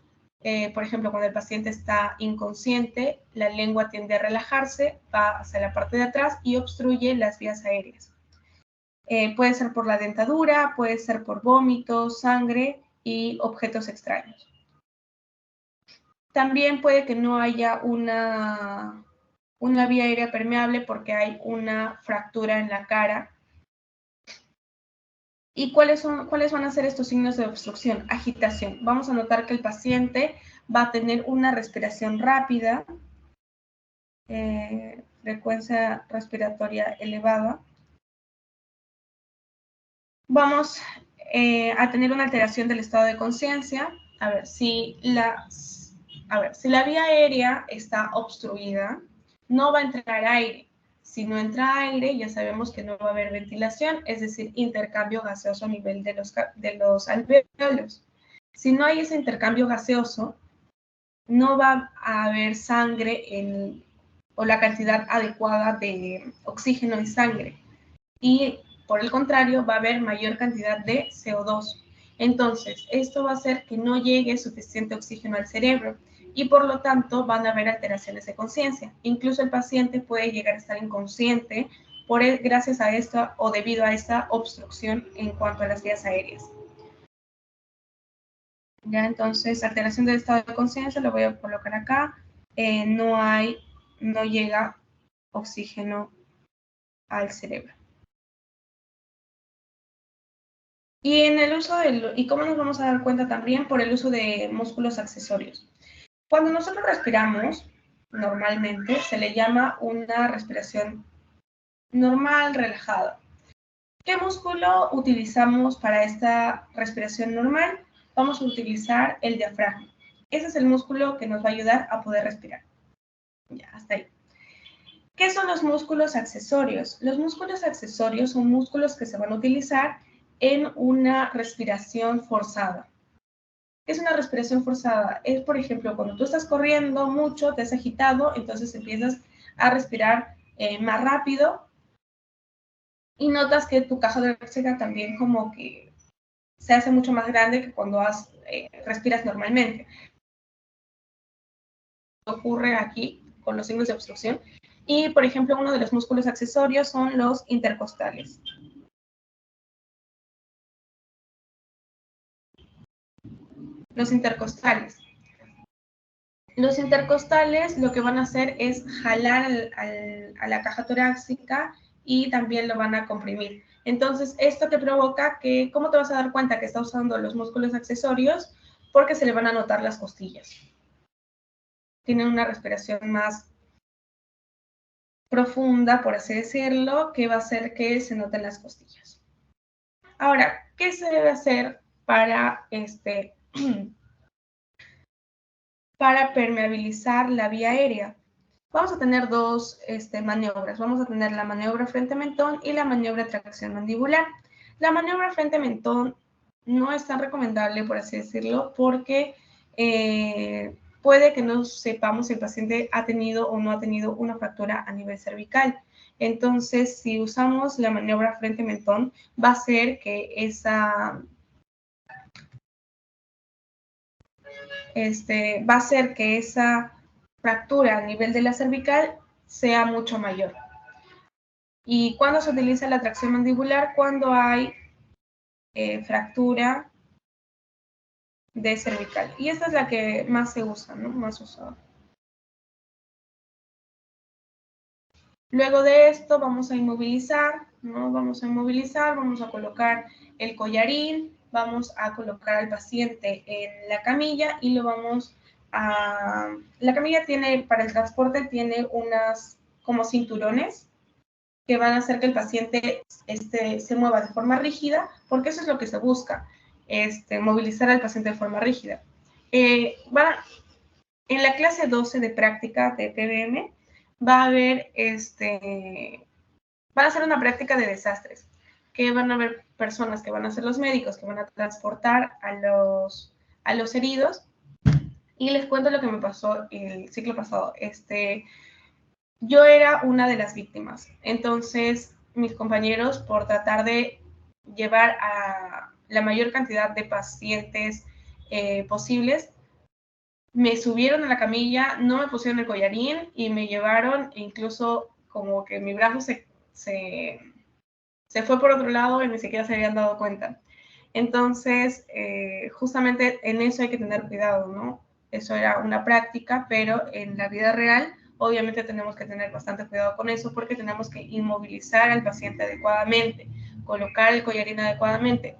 por ejemplo, cuando el paciente está inconsciente, la lengua tiende a relajarse, va hacia la parte de atrás y obstruye las vías aéreas. Puede ser por la dentadura, puede ser por vómitos, sangre y objetos extraños. También puede que no haya una vía aérea permeable porque hay una fractura en la cara. ¿Y cuáles van a ser estos signos de obstrucción? Agitación. Vamos a notar que el paciente va a tener una respiración rápida, frecuencia respiratoria elevada. Vamos a tener una alteración del estado de conciencia. A ver, si la vía aérea está obstruida, no va a entrar aire. Si no entra aire, ya sabemos que no va a haber ventilación, es decir, intercambio gaseoso a nivel de los alvéolos. Si no hay ese intercambio gaseoso, no va a haber sangre o la cantidad adecuada de oxígeno en sangre. Y por el contrario, va a haber mayor cantidad de CO2. Entonces, esto va a hacer que no llegue suficiente oxígeno al cerebro y por lo tanto van a haber alteraciones de conciencia. Incluso el paciente puede llegar a estar inconsciente gracias a esta o debido a esta obstrucción en cuanto a las vías aéreas. Ya, entonces, alteración del estado de conciencia, lo voy a colocar acá. No llega oxígeno al cerebro. ¿Y cómo nos vamos a dar cuenta también? Por el uso de músculos accesorios. Cuando nosotros respiramos, normalmente se le llama una respiración normal, relajada. ¿Qué músculo utilizamos para esta respiración normal? Vamos a utilizar el diafragma. Ese es el músculo que nos va a ayudar a poder respirar. Ya, hasta ahí. ¿Qué son los músculos accesorios? Los músculos accesorios son músculos que se van a utilizar en una respiración forzada. ¿Qué es una respiración forzada? Es, por ejemplo, cuando tú estás corriendo mucho, te has agitado, entonces empiezas a respirar más rápido y notas que tu caja torácica también como que se hace mucho más grande que cuando respiras normalmente. Ocurre aquí con los signos de obstrucción. Y, por ejemplo, uno de los músculos accesorios son los intercostales. Los intercostales. Los intercostales lo que van a hacer es jalar a la caja torácica y también lo van a comprimir. Entonces, esto te provoca que, ¿cómo te vas a dar cuenta que está usando los músculos accesorios? Porque se le van a notar las costillas. Tienen una respiración más profunda, por así decirlo, que va a hacer que se noten las costillas. Ahora, ¿qué se debe hacer para permeabilizar la vía aérea? Vamos a tener dos maniobras. Vamos a tener la maniobra frente-mentón y la maniobra de tracción mandibular. La maniobra frente-mentón no es tan recomendable, por así decirlo, porque puede que no sepamos si el paciente ha tenido o no ha tenido una fractura a nivel cervical. Entonces, si usamos la maniobra frente-mentón, va a ser que va a hacer que esa fractura a nivel de la cervical sea mucho mayor. ¿Y cuándo se utiliza la tracción mandibular? Cuando hay fractura de cervical. Y esta es la que más se usa, ¿no? Más usada. Luego de esto vamos a inmovilizar, ¿no? Vamos a inmovilizar, vamos a colocar el collarín, vamos a colocar al paciente en la camilla y lo vamos a... La camilla tiene, para el transporte, tiene unas como cinturones que van a hacer que el paciente se mueva de forma rígida, porque eso es lo que se busca, movilizar al paciente de forma rígida. En la clase 12 de práctica de PBM va a haber, van a hacer una práctica de desastres, que van a haber personas que van a ser los médicos, que van a transportar a los heridos, y les cuento lo que me pasó el ciclo pasado. Yo era una de las víctimas, entonces mis compañeros, por tratar de llevar a la mayor cantidad de pacientes posibles, me subieron a la camilla, no me pusieron el collarín y me llevaron, incluso como que mi brazo se fue por otro lado y ni siquiera se habían dado cuenta. Entonces, justamente en eso hay que tener cuidado, ¿no? Eso era una práctica, pero en la vida real, obviamente tenemos que tener bastante cuidado con eso porque tenemos que inmovilizar al paciente adecuadamente, colocar el collarín adecuadamente.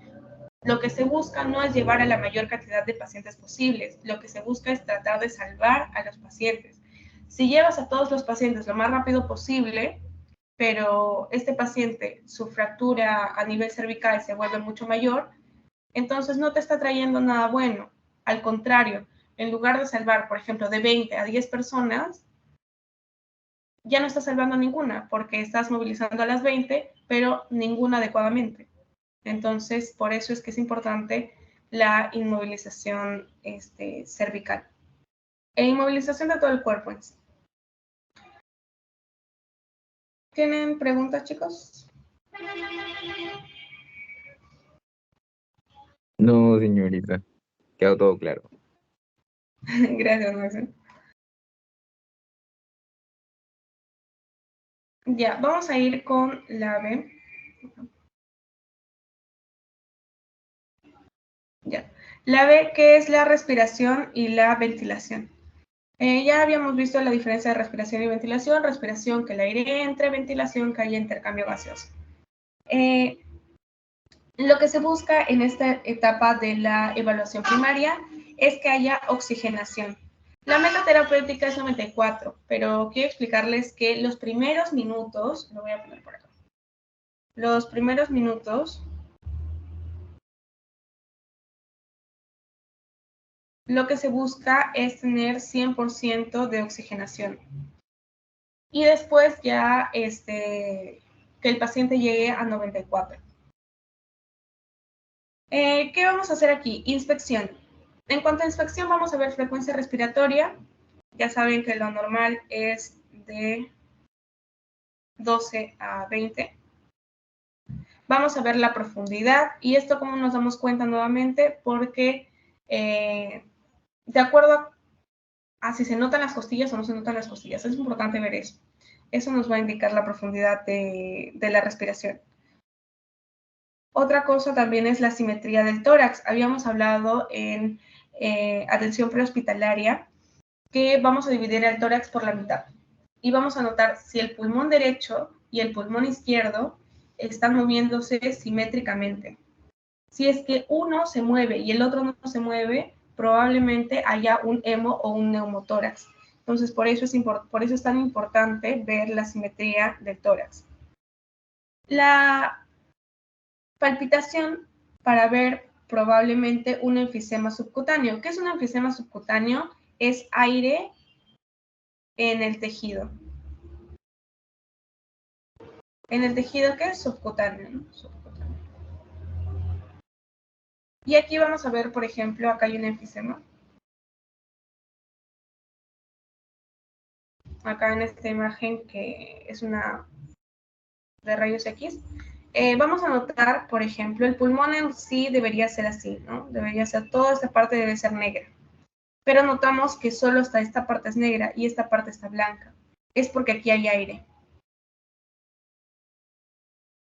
Lo que se busca no es llevar a la mayor cantidad de pacientes posibles, lo que se busca es tratar de salvar a los pacientes. Si llevas a todos los pacientes lo más rápido posible, pero este paciente, su fractura a nivel cervical se vuelve mucho mayor, entonces no te está trayendo nada bueno. Al contrario, en lugar de salvar, por ejemplo, de 20 a 10 personas, ya no estás salvando ninguna, porque estás movilizando a las 20, pero ninguna adecuadamente. Entonces, por eso es que es importante la inmovilización cervical. E inmovilización de todo el cuerpo en sí. ¿Tienen preguntas, chicos? No, señorita, quedó todo claro. Gracias, Maxi. Ya, vamos a ir con la B. Ya. La B, que es la respiración y la ventilación. Ya habíamos visto la diferencia de respiración y ventilación. Respiración, que el aire entre, ventilación, que haya intercambio gaseoso. Lo que se busca en esta etapa de la evaluación primaria es que haya oxigenación. La meta terapéutica es 94, pero quiero explicarles que los primeros minutos, lo voy a poner por acá, los primeros minutos, lo que se busca es tener 100% de oxigenación. Y después ya que el paciente llegue a 94. ¿Qué vamos a hacer aquí? Inspección. En cuanto a inspección, vamos a ver frecuencia respiratoria. Ya saben que lo normal es de 12 a 20. Vamos a ver la profundidad. ¿Y esto cómo nos damos cuenta nuevamente? Porque de acuerdo a si se notan las costillas o no se notan las costillas. Es importante ver eso. Eso nos va a indicar la profundidad de la respiración. Otra cosa también es la simetría del tórax. Habíamos hablado en atención prehospitalaria que vamos a dividir el tórax por la mitad. Y vamos a notar si el pulmón derecho y el pulmón izquierdo están moviéndose simétricamente. Si es que uno se mueve y el otro no se mueve, probablemente haya un hemo o un neumotórax. Entonces, por eso es tan importante ver la simetría del tórax. La palpitación para ver probablemente un enfisema subcutáneo. ¿Qué es un enfisema subcutáneo? Es aire en el tejido. En el tejido que es subcutáneo, ¿no? Subcutáneo. Y aquí vamos a ver, por ejemplo, acá hay un enfisema. Acá en esta imagen que es una de rayos X. Vamos a notar, por ejemplo, el pulmón en sí debería ser así, ¿no? Debería ser, toda esta parte debe ser negra. pero notamos que solo hasta esta parte es negra y esta parte está blanca. Es porque aquí hay aire.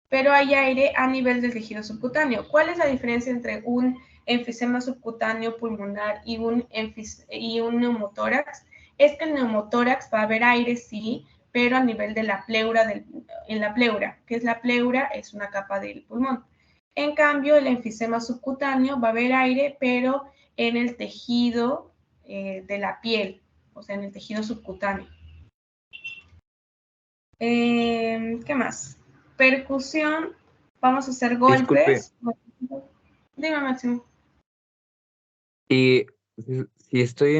Pero hay aire a nivel del tejido subcutáneo. ¿Cuál es la diferencia entre un enfisema subcutáneo pulmonar y un neumotórax? Es que el neumotórax va a haber aire, sí, pero a nivel de la pleura, en la pleura. ¿Qué es la pleura? Es una capa del pulmón. En cambio, el enfisema subcutáneo va a haber aire, pero en el tejido de la piel, o sea, en el tejido subcutáneo. ¿Qué más? Percusión, vamos a hacer Disculpe, golpes. Dime, Máximo. y si estoy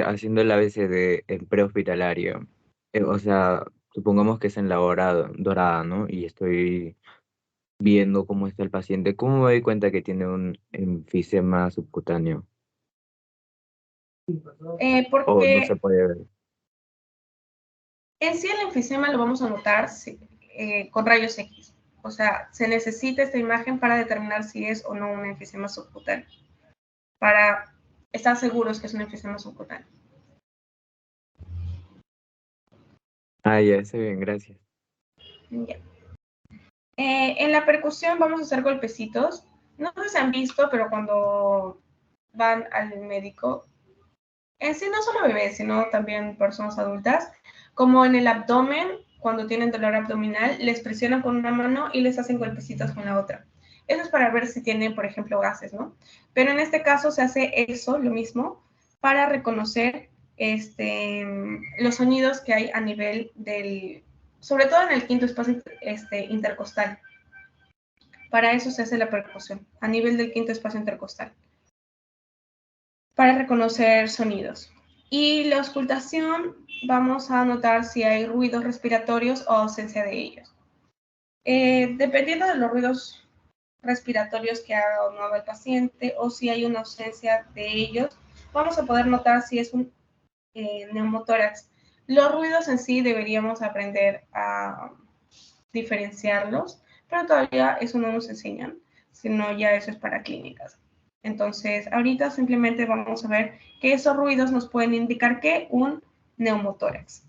haciendo el ABCD en prehospitalario, o sea, supongamos que es en la hora dorada, ¿no? Y estoy viendo cómo está el paciente, ¿cómo me doy cuenta que tiene un enfisema subcutáneo? O no se Porque puede ver. en sí el enfisema lo vamos a notar con rayos X. O sea, se necesita esta imagen para determinar si es o no un enfisema subcutáneo. Para estar seguros que es un enfisema subcutáneo. Ah, ya, está bien, gracias. Ya. En la percusión vamos a hacer golpecitos. No sé si han visto, pero cuando van al médico, en sí no solo bebés, sino también personas adultas, como en el abdomen, cuando tienen dolor abdominal, les presionan con una mano y les hacen golpecitos con la otra. Eso es para ver si tienen, por ejemplo, gases, ¿no? Pero en este caso se hace eso, lo mismo, para reconocer los sonidos que hay a nivel del, sobre todo en el quinto espacio intercostal. Para eso se hace la percusión, a nivel del quinto espacio intercostal, para reconocer sonidos. Y la auscultación, vamos a notar si hay ruidos respiratorios o ausencia de ellos. Dependiendo de los ruidos respiratorios que haga o no haga el paciente, o si hay una ausencia de ellos, vamos a poder notar si es un neumotórax. Los ruidos en sí deberíamos aprender a diferenciarlos, pero todavía eso no nos enseñan, sino ya eso es para clínicas. Entonces, ahorita simplemente vamos a ver que esos ruidos nos pueden indicar que un neumotórax.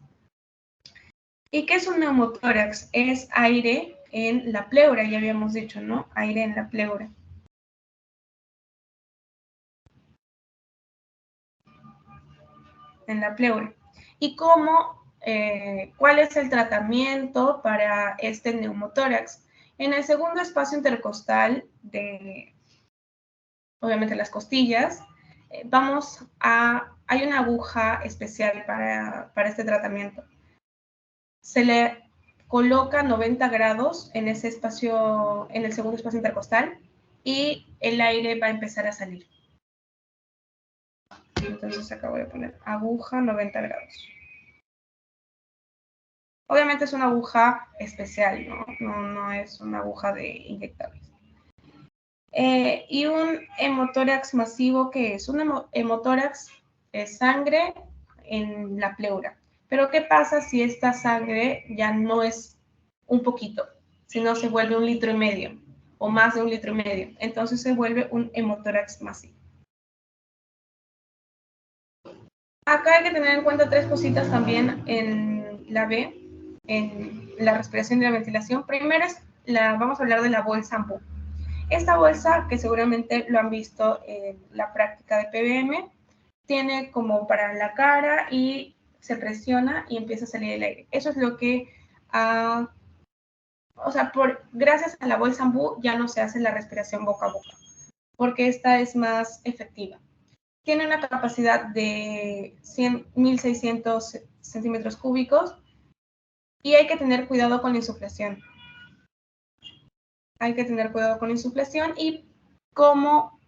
¿Y qué es un neumotórax? Es aire en la pleura, ya habíamos dicho, ¿no? Aire en la pleura. En la pleura. ¿Y cuál es el tratamiento para este neumotórax? En el segundo espacio intercostal de, obviamente, las costillas, hay una aguja especial para este tratamiento. Se le coloca 90 grados en ese espacio, en el segundo espacio intercostal, y el aire va a empezar a salir. Entonces acá voy a poner aguja 90 grados. Obviamente es una aguja especial, no es una aguja de inyectables. Y un hemotórax masivo, ¿qué es? Un hemotórax es sangre en la pleura. Pero ¿qué pasa si esta sangre ya no es un poquito, sino se vuelve 1,5 litros o más de 1,5 litros? Entonces se vuelve un hemotórax masivo. Acá hay que tener en cuenta 3 cositas también en la B, en la respiración y la ventilación. Primero vamos a hablar de la bolsa AMPU. Esta bolsa, que seguramente lo han visto en la práctica de PBM, tiene como para la cara y se presiona y empieza a salir el aire. Eso es lo que, gracias a la bolsa AMBU ya no se hace la respiración boca a boca, porque esta es más efectiva. Tiene una capacidad de 1.600 centímetros cúbicos y hay que tener cuidado con la insuflación. Hay que tener cuidado con la insuflación y cómo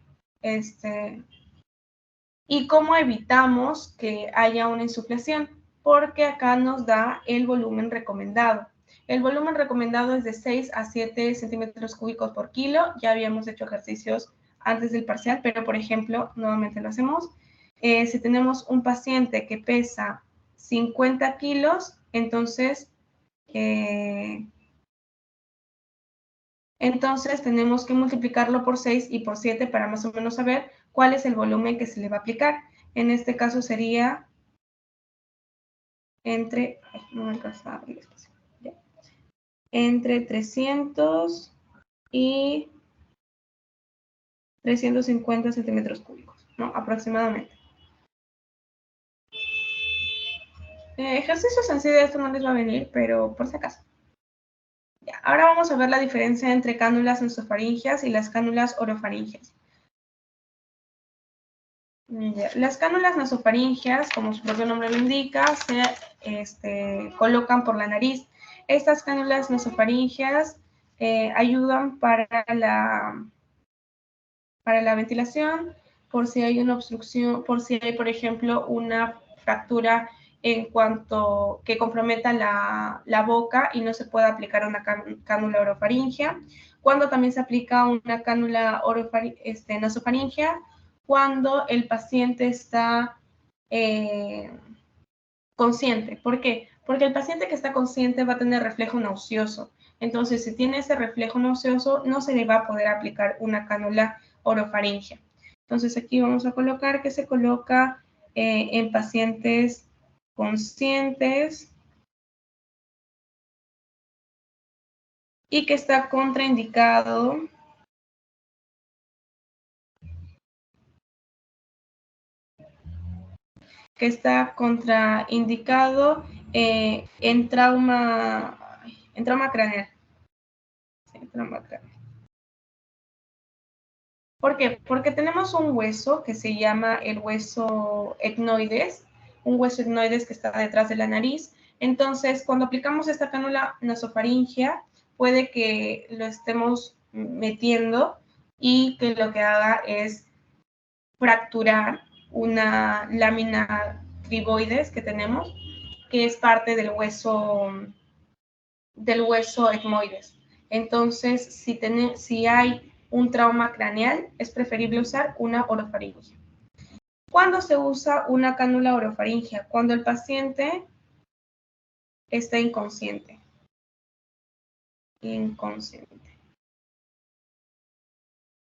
evitamos que haya una insuflación, porque acá nos da el volumen recomendado. El volumen recomendado es de 6 a 7 centímetros cúbicos por kilo. Ya habíamos hecho ejercicios antes del parcial, pero por ejemplo, nuevamente lo hacemos. Si tenemos un paciente que pesa 50 kilos, entonces tenemos que multiplicarlo por 6 y por 7 para más o menos saber cuál es el volumen que se le va a aplicar. En este caso sería entre, no me alcanzaba el espacio, ya, entre 300 y 350 centímetros cúbicos, ¿no? Aproximadamente. Ejercicio sencillo de esto no les va a venir, pero por si acaso. Ya, ahora vamos a ver la diferencia entre cánulas nasofaringeas y las cánulas orofaringeas. Ya, las cánulas nasofaringeas, como su propio nombre lo indica, se colocan por la nariz. Estas cánulas nasofaringeas ayudan para la ventilación, por si hay una obstrucción, por si hay, por ejemplo, una fractura en cuanto que comprometa la boca y no se pueda aplicar una cánula orofaringea. Cuando también se aplica una cánula nasofaringea, cuando el paciente está consciente. ¿Por qué? Porque el paciente que está consciente va a tener reflejo nauseoso. Entonces, si tiene ese reflejo nauseoso, no se le va a poder aplicar una cánula orofaringea. Entonces, aquí vamos a colocar que se coloca en pacientes conscientes y que está contraindicado en trauma craneal. Sí, trauma craneal. ¿Por qué? Porque tenemos un hueso que se llama el hueso etnoides, un hueso etnoides que está detrás de la nariz. Entonces, cuando aplicamos esta cánula nasofaringea, puede que lo estemos metiendo y que lo que haga es fracturar una lámina criboides que tenemos, que es parte del hueso etmoides. Entonces, si hay un trauma craneal, es preferible usar una orofaringea. ¿Cuándo se usa una cánula orofaringea? Cuando el paciente está inconsciente.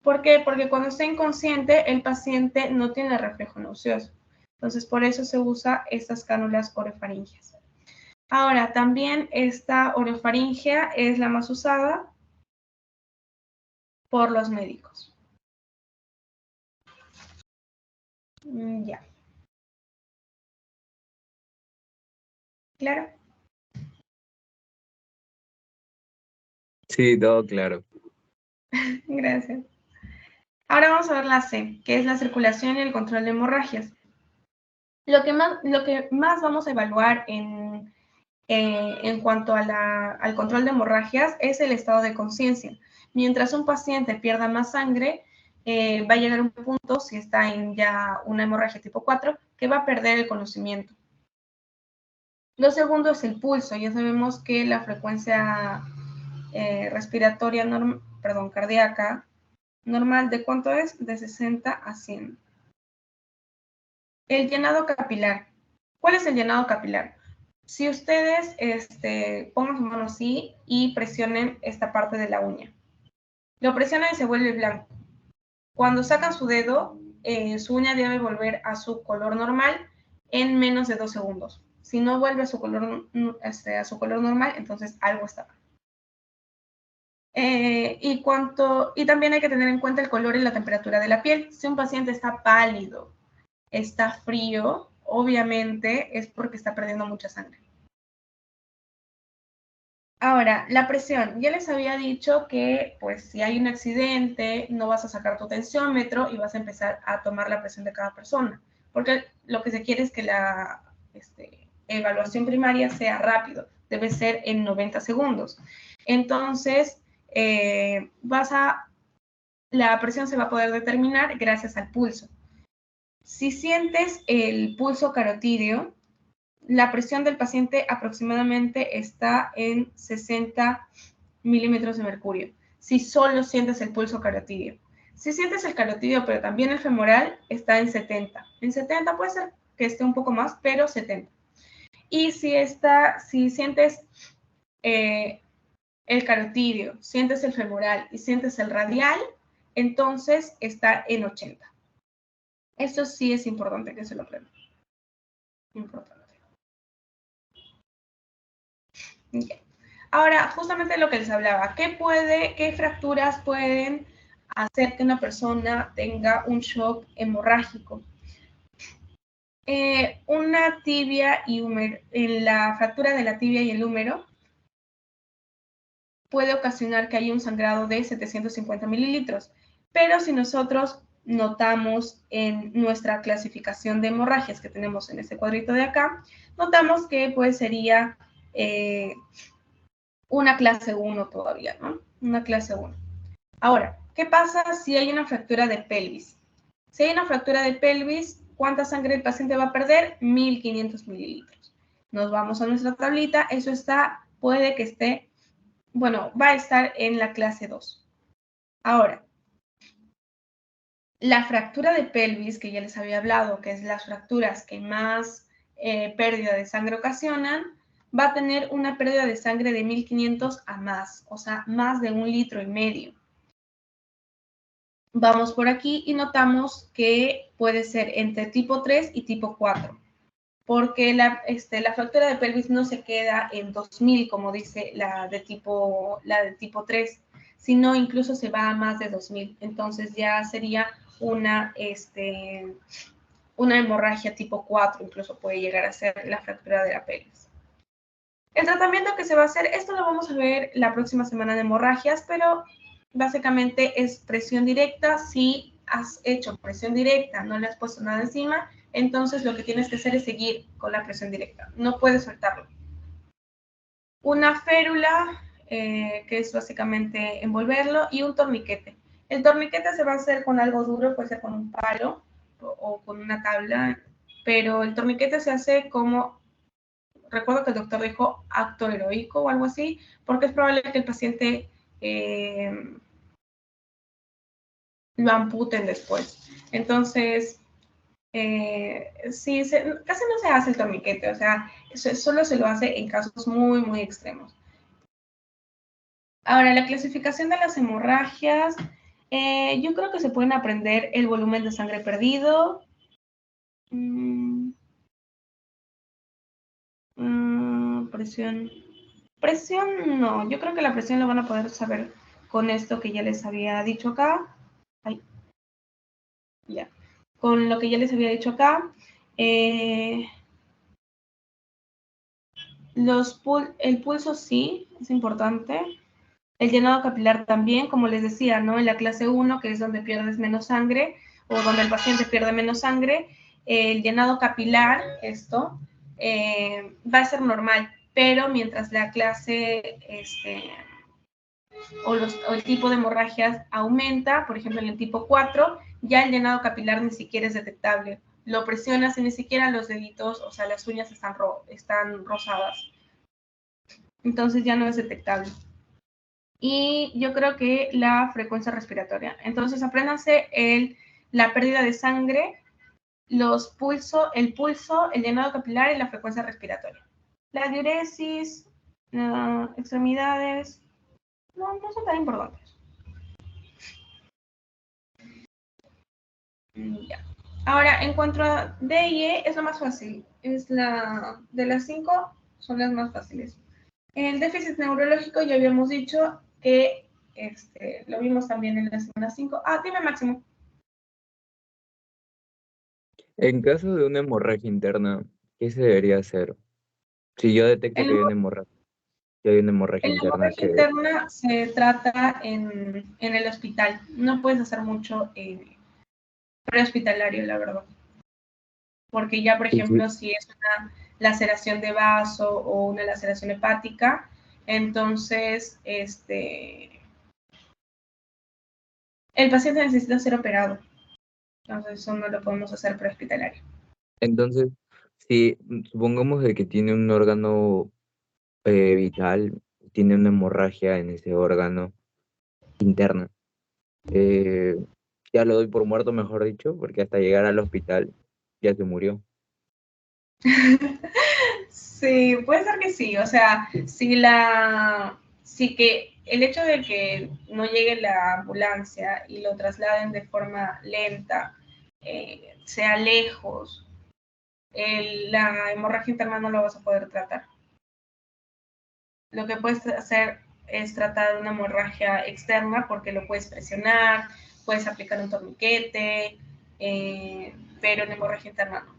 ¿Por qué? Porque cuando está inconsciente, el paciente no tiene reflejo nauseoso. Entonces, por eso se usa estas cánulas orofaringeas. Ahora, también esta orofaringea es la más usada por los médicos. Ya. ¿Claro? Sí, todo claro. Gracias. Ahora vamos a ver la C, que es la circulación y el control de hemorragias. Lo que más vamos a evaluar en cuanto al control de hemorragias es el estado de conciencia. Mientras un paciente pierda más sangre, va a llegar un punto, si está en ya una hemorragia tipo 4, que va a perder el conocimiento. Lo segundo es el pulso. Ya sabemos que la frecuencia respiratoria, cardíaca normal, ¿de cuánto es? De 60 a 100. El llenado capilar. ¿Cuál es el llenado capilar? Si ustedes pongan su mano así y presionen esta parte de la uña. Lo presionan y se vuelve blanco. Cuando sacan su dedo, su uña debe volver a su color normal en menos de 2 segundos. Si no vuelve a su color normal, entonces algo está mal. Y también hay que tener en cuenta el color y la temperatura de la piel. Si un paciente está pálido, está frío, obviamente es porque está perdiendo mucha sangre. Ahora, la presión. Ya les había dicho que, pues, si hay un accidente, no vas a sacar tu tensiómetro y vas a empezar a tomar la presión de cada persona, porque lo que se quiere es que la evaluación primaria sea rápido, debe ser en 90 segundos. Entonces, la presión se va a poder determinar gracias al pulso. Si sientes el pulso carotídeo, la presión del paciente aproximadamente está en 60 milímetros de mercurio, si solo sientes el pulso carotídeo. Si sientes el carotídeo, pero también el femoral, está en 70. En 70 puede ser que esté un poco más, pero 70. Y si sientes el carotídeo, sientes el femoral y sientes el radial, entonces está en 80. Esto sí es importante que se lo aprendan. Importante. Okay. Ahora, justamente lo que les hablaba, ¿qué fracturas pueden hacer que una persona tenga un shock hemorrágico? Una tibia y húmero, en la fractura de la tibia y el húmero puede ocasionar que haya un sangrado de 750 mililitros, pero si nosotros notamos en nuestra clasificación de hemorragias que tenemos en este cuadrito de acá, notamos que pues sería una clase 1 todavía, ¿no? Una clase 1. Ahora, ¿qué pasa si hay una fractura de pelvis? Si hay una fractura de pelvis, ¿cuánta sangre el paciente va a perder? 1500 mililitros. Nos vamos a nuestra tablita, eso está, puede que esté, bueno, va a estar en la clase 2. Ahora, la fractura de pelvis, que ya les había hablado, que es las fracturas que más pérdida de sangre ocasionan, va a tener una pérdida de sangre de 1500 a más, o sea, más de 1,5 litros. Vamos por aquí y notamos que puede ser entre tipo 3 y tipo 4, porque la fractura de pelvis no se queda en 2000, como dice la de tipo 3, sino incluso se va a más de 2000. Entonces ya sería una hemorragia tipo 4, incluso puede llegar a ser la fractura de la pelvis. El tratamiento que se va a hacer, esto lo vamos a ver la próxima semana de hemorragias, pero básicamente es presión directa. Si has hecho presión directa, no le has puesto nada encima, entonces lo que tienes que hacer es seguir con la presión directa. No puedes soltarlo. Una férula, que es básicamente envolverlo, y un torniquete. El torniquete se va a hacer con algo duro, puede ser con un palo o con una tabla, pero el torniquete se hace como, recuerdo que el doctor dijo acto heroico o algo así, porque es probable que el paciente lo amputen después. Entonces, sí, casi no se hace el torniquete, o sea, solo se lo hace en casos muy, muy extremos. Ahora, la clasificación de las hemorragias, yo creo que se pueden aprender el volumen de sangre perdido, presión. Presión no, yo creo que la presión lo van a poder saber con esto que ya les había dicho acá. Ay, ya. Con lo que ya les había dicho acá. El pulso sí, es importante. El llenado capilar también, como les decía, ¿no? En la clase 1, que es donde pierdes menos sangre, o donde el paciente pierde menos sangre, el llenado capilar, esto, va a ser normal, pero mientras la clase, o el tipo de hemorragias aumenta, por ejemplo, en el tipo 4, ya el llenado capilar ni siquiera es detectable. Lo presionas y ni siquiera los deditos, o sea, las uñas están rosadas. Entonces ya no es detectable. Y yo creo que la frecuencia respiratoria. Entonces, apréndanse la pérdida de sangre, el pulso, el llenado capilar y la frecuencia respiratoria. La diuresis, extremidades, no son tan importantes. Ya. Ahora, en cuanto a D y E, es lo más fácil. De las 5, son las más fáciles. El déficit neurológico ya habíamos dicho que lo vimos también en la semana 5. Dime, Máximo. En caso de una hemorragia interna, ¿qué se debería hacer? Si yo detecto que hay una hemorragia La interna hemorragia que... interna se trata en el hospital. No puedes hacer mucho prehospitalario, la verdad. Porque ya, por y si- ejemplo, si es una laceración de vaso o una laceración hepática, entonces el paciente necesita ser operado. Entonces eso no lo podemos hacer prehospitalario. Entonces, si supongamos de que tiene un órgano vital, tiene una hemorragia en ese órgano interna, eh, ya lo doy por muerto, mejor dicho, porque hasta llegar al hospital ya se murió. Sí, puede ser que sí. O sea, si que el hecho de que no llegue la ambulancia y lo trasladen de forma lenta sea lejos, la hemorragia interna no lo vas a poder tratar. Lo que puedes hacer es tratar una hemorragia externa porque lo puedes presionar, puedes aplicar un torniquete, pero en hemorragia interna no.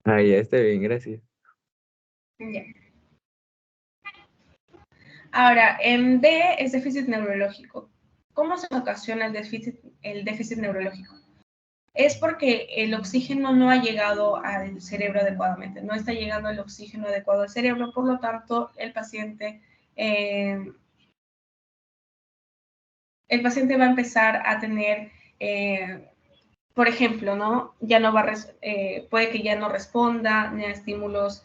Ah, ya está bien, gracias. Ya. Ahora, en D es déficit neurológico. ¿Cómo se ocasiona el déficit neurológico? Es porque el oxígeno no ha llegado al cerebro adecuadamente, no está llegando el oxígeno adecuado al cerebro, por lo tanto, el paciente va a empezar a tener, por ejemplo, ¿no? Ya no puede que ya no responda ni a estímulos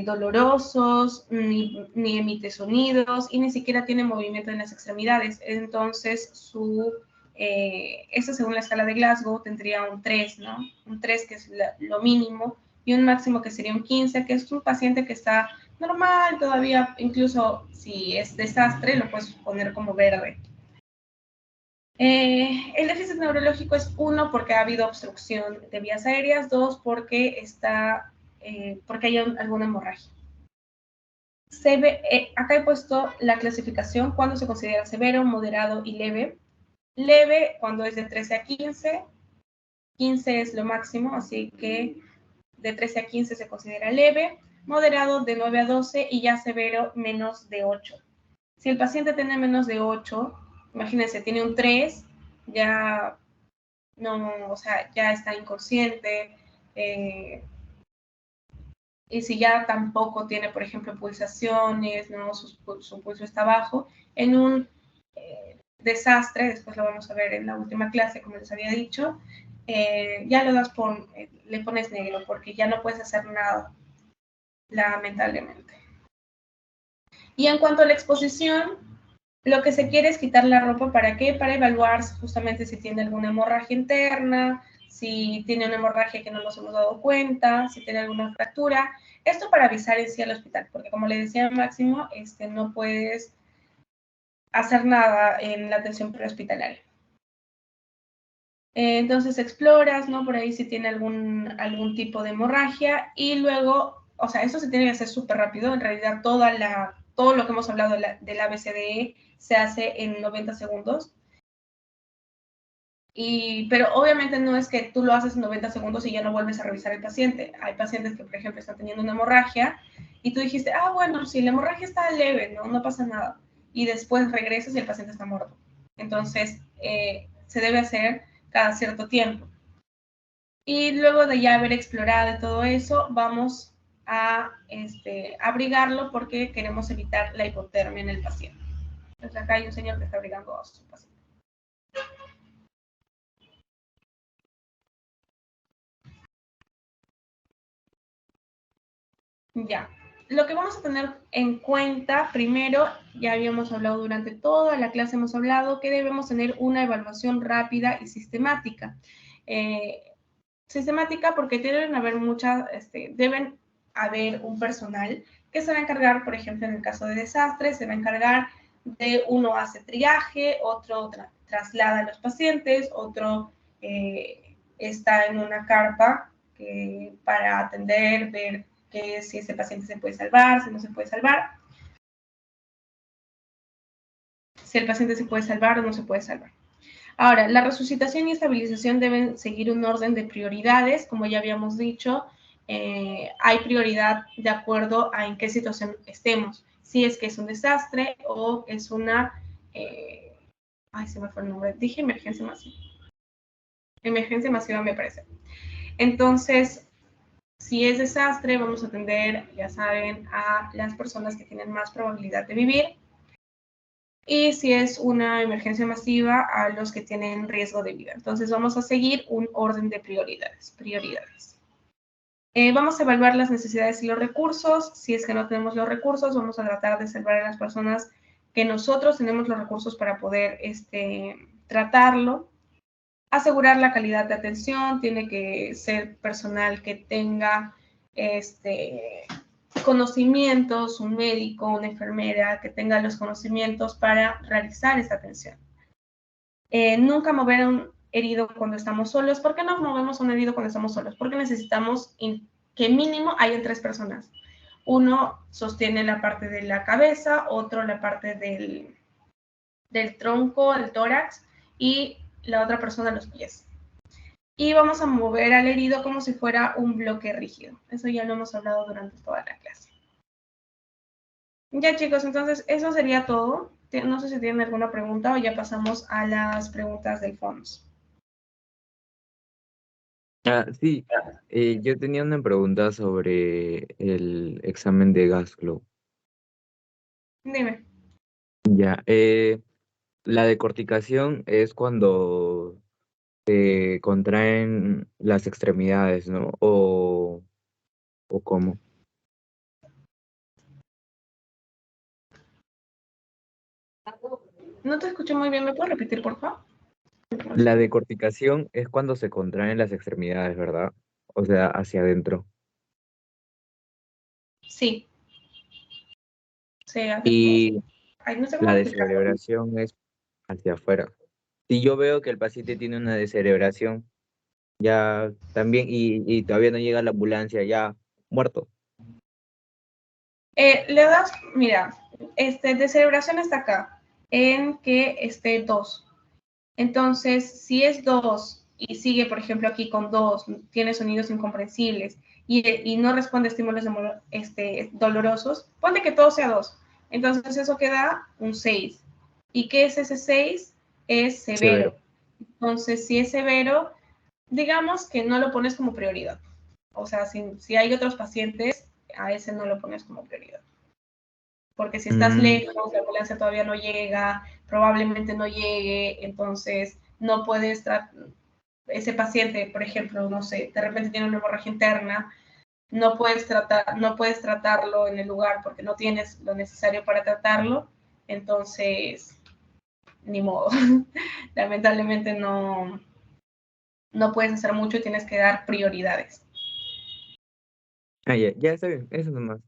dolorosos, ni emite sonidos y ni siquiera tiene movimiento en las extremidades. Entonces, eso según la escala de Glasgow tendría un 3, ¿no? Un 3 que es lo mínimo y un máximo que sería un 15, que es un paciente que está normal todavía, incluso si es desastre, lo puedes poner como verde. El déficit neurológico es 1 porque ha habido obstrucción de vías aéreas, 2 porque hay alguna hemorragia. Acá he puesto la clasificación cuando se considera severo, moderado y leve. Leve cuando es de 13 a 15, 15 es lo máximo, así que de 13 a 15 se considera leve, moderado de 9 a 12 y ya severo menos de 8. Si el paciente tiene menos de 8, imagínense, tiene un 3, ya no, o sea, ya está inconsciente, y si ya tampoco tiene, por ejemplo, pulsaciones, ¿no? Su pulso está bajo, en un desastre, después lo vamos a ver en la última clase, como les había dicho, ya le pones negro, porque ya no puedes hacer nada, lamentablemente. Y en cuanto a la exposición, lo que se quiere es quitar la ropa, ¿para qué? Para evaluar justamente si tiene alguna hemorragia interna, si tiene una hemorragia que no nos hemos dado cuenta, si tiene alguna fractura. Esto para avisar en sí al hospital, porque como le decía Máximo, no puedes hacer nada en la atención prehospitalaria. Entonces exploras, ¿no? Por ahí si tiene algún tipo de hemorragia y luego, o sea, esto se tiene que hacer súper rápido. En realidad todo lo que hemos hablado del ABCDE se hace en 90 segundos. Pero obviamente no es que tú lo haces en 90 segundos y ya no vuelves a revisar el paciente. Hay pacientes que, por ejemplo, están teniendo una hemorragia y tú dijiste, bueno, si la hemorragia está leve, no pasa nada. Y después regresas y el paciente está muerto. Entonces, se debe hacer cada cierto tiempo. Y luego de ya haber explorado todo eso, vamos a abrigarlo porque queremos evitar la hipotermia en el paciente. Entonces acá hay un señor que está abrigando a su paciente. Ya, lo que vamos a tener en cuenta, primero, ya habíamos hablado durante toda la clase, hemos hablado que debemos tener una evaluación rápida y sistemática. Sistemática porque deben haber un personal que se va a encargar, por ejemplo, en el caso de desastres, se va a encargar de uno hace triaje, otro traslada a los pacientes, otro está en una carpa para atender, ver si ese paciente se puede salvar, si no se puede salvar, si el paciente se puede salvar o no se puede salvar. Ahora, la resucitación y estabilización deben seguir un orden de prioridades, como ya habíamos dicho, hay prioridad de acuerdo a en qué situación estemos, si es que es un desastre o es una, se me fue el nombre, dije emergencia masiva. Emergencia masiva me parece. Entonces, si es desastre, vamos a atender, ya saben, a las personas que tienen más probabilidad de vivir. Y si es una emergencia masiva, a los que tienen riesgo de vida. Entonces vamos a seguir un orden de prioridades. Vamos a evaluar las necesidades y los recursos. Si es que no tenemos los recursos, vamos a tratar de salvar a las personas que nosotros tenemos los recursos para poder tratarlo. Asegurar la calidad de atención, tiene que ser personal que tenga conocimientos, un médico, una enfermera que tenga los conocimientos para realizar esta atención. Nunca mover a un herido cuando estamos solos. ¿Por qué no movemos a un herido cuando estamos solos? Porque necesitamos que mínimo hayan 3 personas. Uno sostiene la parte de la cabeza, otro la parte del tronco, el tórax, y la otra persona los pies. Y vamos a mover al herido como si fuera un bloque rígido. Eso ya lo hemos hablado durante toda la clase. Ya chicos, entonces eso sería todo. No sé si tienen alguna pregunta o ya pasamos a las preguntas del FOMS. Sí, yo tenía una pregunta sobre el examen de Glasgow. Dime. Ya, la decorticación es cuando contraen las extremidades, ¿no? ¿O cómo? No te escuché muy bien, ¿me puedes repetir, por favor? La decorticación es cuando se contraen las extremidades, ¿verdad? O sea, hacia adentro. Sí. Sí, Y ay, no sé cómo la explicarlo. descerebración es hacia afuera. Si yo veo que el paciente tiene una descerebración, ya también, y todavía no llega la ambulancia, ya muerto. Le das, mira, de celebración está acá, en que esté 2. Entonces, si es 2 y sigue, por ejemplo, aquí con 2, tiene sonidos incomprensibles y no responde a estímulos dolorosos, ponte que todo sea 2. Entonces, eso queda un 6. ¿Y qué es ese 6? Es severo. Severo. Entonces, si es severo, digamos que no lo pones como prioridad. O sea, si hay otros pacientes, a ese no lo pones como prioridad. Porque si estás Mm, lejos, la ambulancia todavía no llega, probablemente no llegue, entonces no puedes ese paciente, por ejemplo, no sé, de repente tiene una hemorragia interna, no puedes tratarlo en el lugar porque no tienes lo necesario para tratarlo, entonces ni modo. Lamentablemente no puedes hacer mucho y tienes que dar prioridades. ya está bien, eso nomás.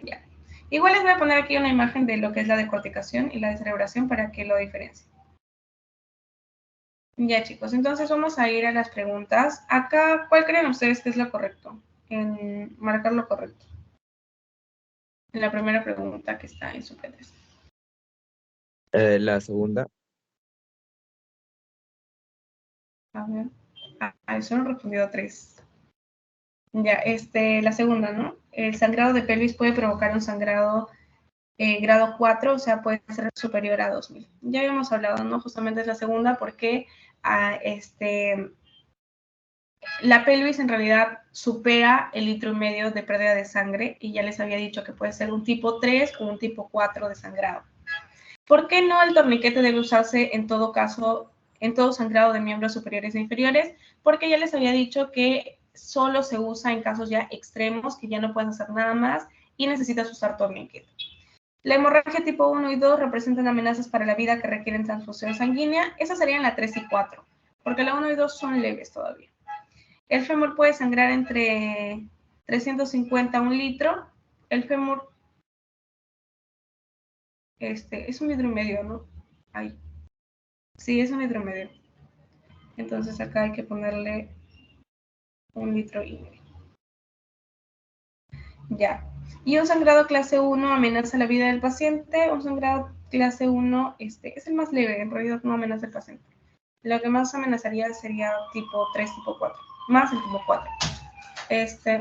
Ya. Igual les voy a poner aquí una imagen de lo que es la decorticación y la descerebración para que lo diferencien. Ya chicos, entonces vamos a ir a las preguntas. Acá, ¿cuál creen ustedes que es lo correcto? En marcar lo correcto. En la primera pregunta que está en su PDF. La segunda. A ver. Eso no respondido 3. Ya, la segunda, ¿no? El sangrado de pelvis puede provocar un sangrado grado 4, o sea, puede ser superior a 2000. Ya habíamos hablado, ¿no? Justamente es la segunda porque la pelvis en realidad supera el 1,5 litros de pérdida de sangre y ya les había dicho que puede ser un tipo 3 o un tipo 4 de sangrado. ¿Por qué no el torniquete debe usarse en todo caso, en todo sangrado de miembros superiores e inferiores? Porque ya les había dicho que solo se usa en casos ya extremos, que ya no puedes hacer nada más y necesitas usar torniquete. La hemorragia tipo 1 y 2 representan amenazas para la vida que requieren transfusión sanguínea. Esas serían la 3 y 4, porque la 1 y 2 son leves todavía. El fémur puede sangrar entre 350 a 1 litro. El fémur es 1,5 litros, ¿no? Ay. Sí, es 1,5 litros. Entonces acá hay que ponerle 1,5 litros. Ya. Y un sangrado clase 1 amenaza la vida del paciente. Un sangrado clase 1 es el más leve, en realidad no amenaza al paciente. Lo que más amenazaría sería tipo 3, tipo 4. Más el tipo 4.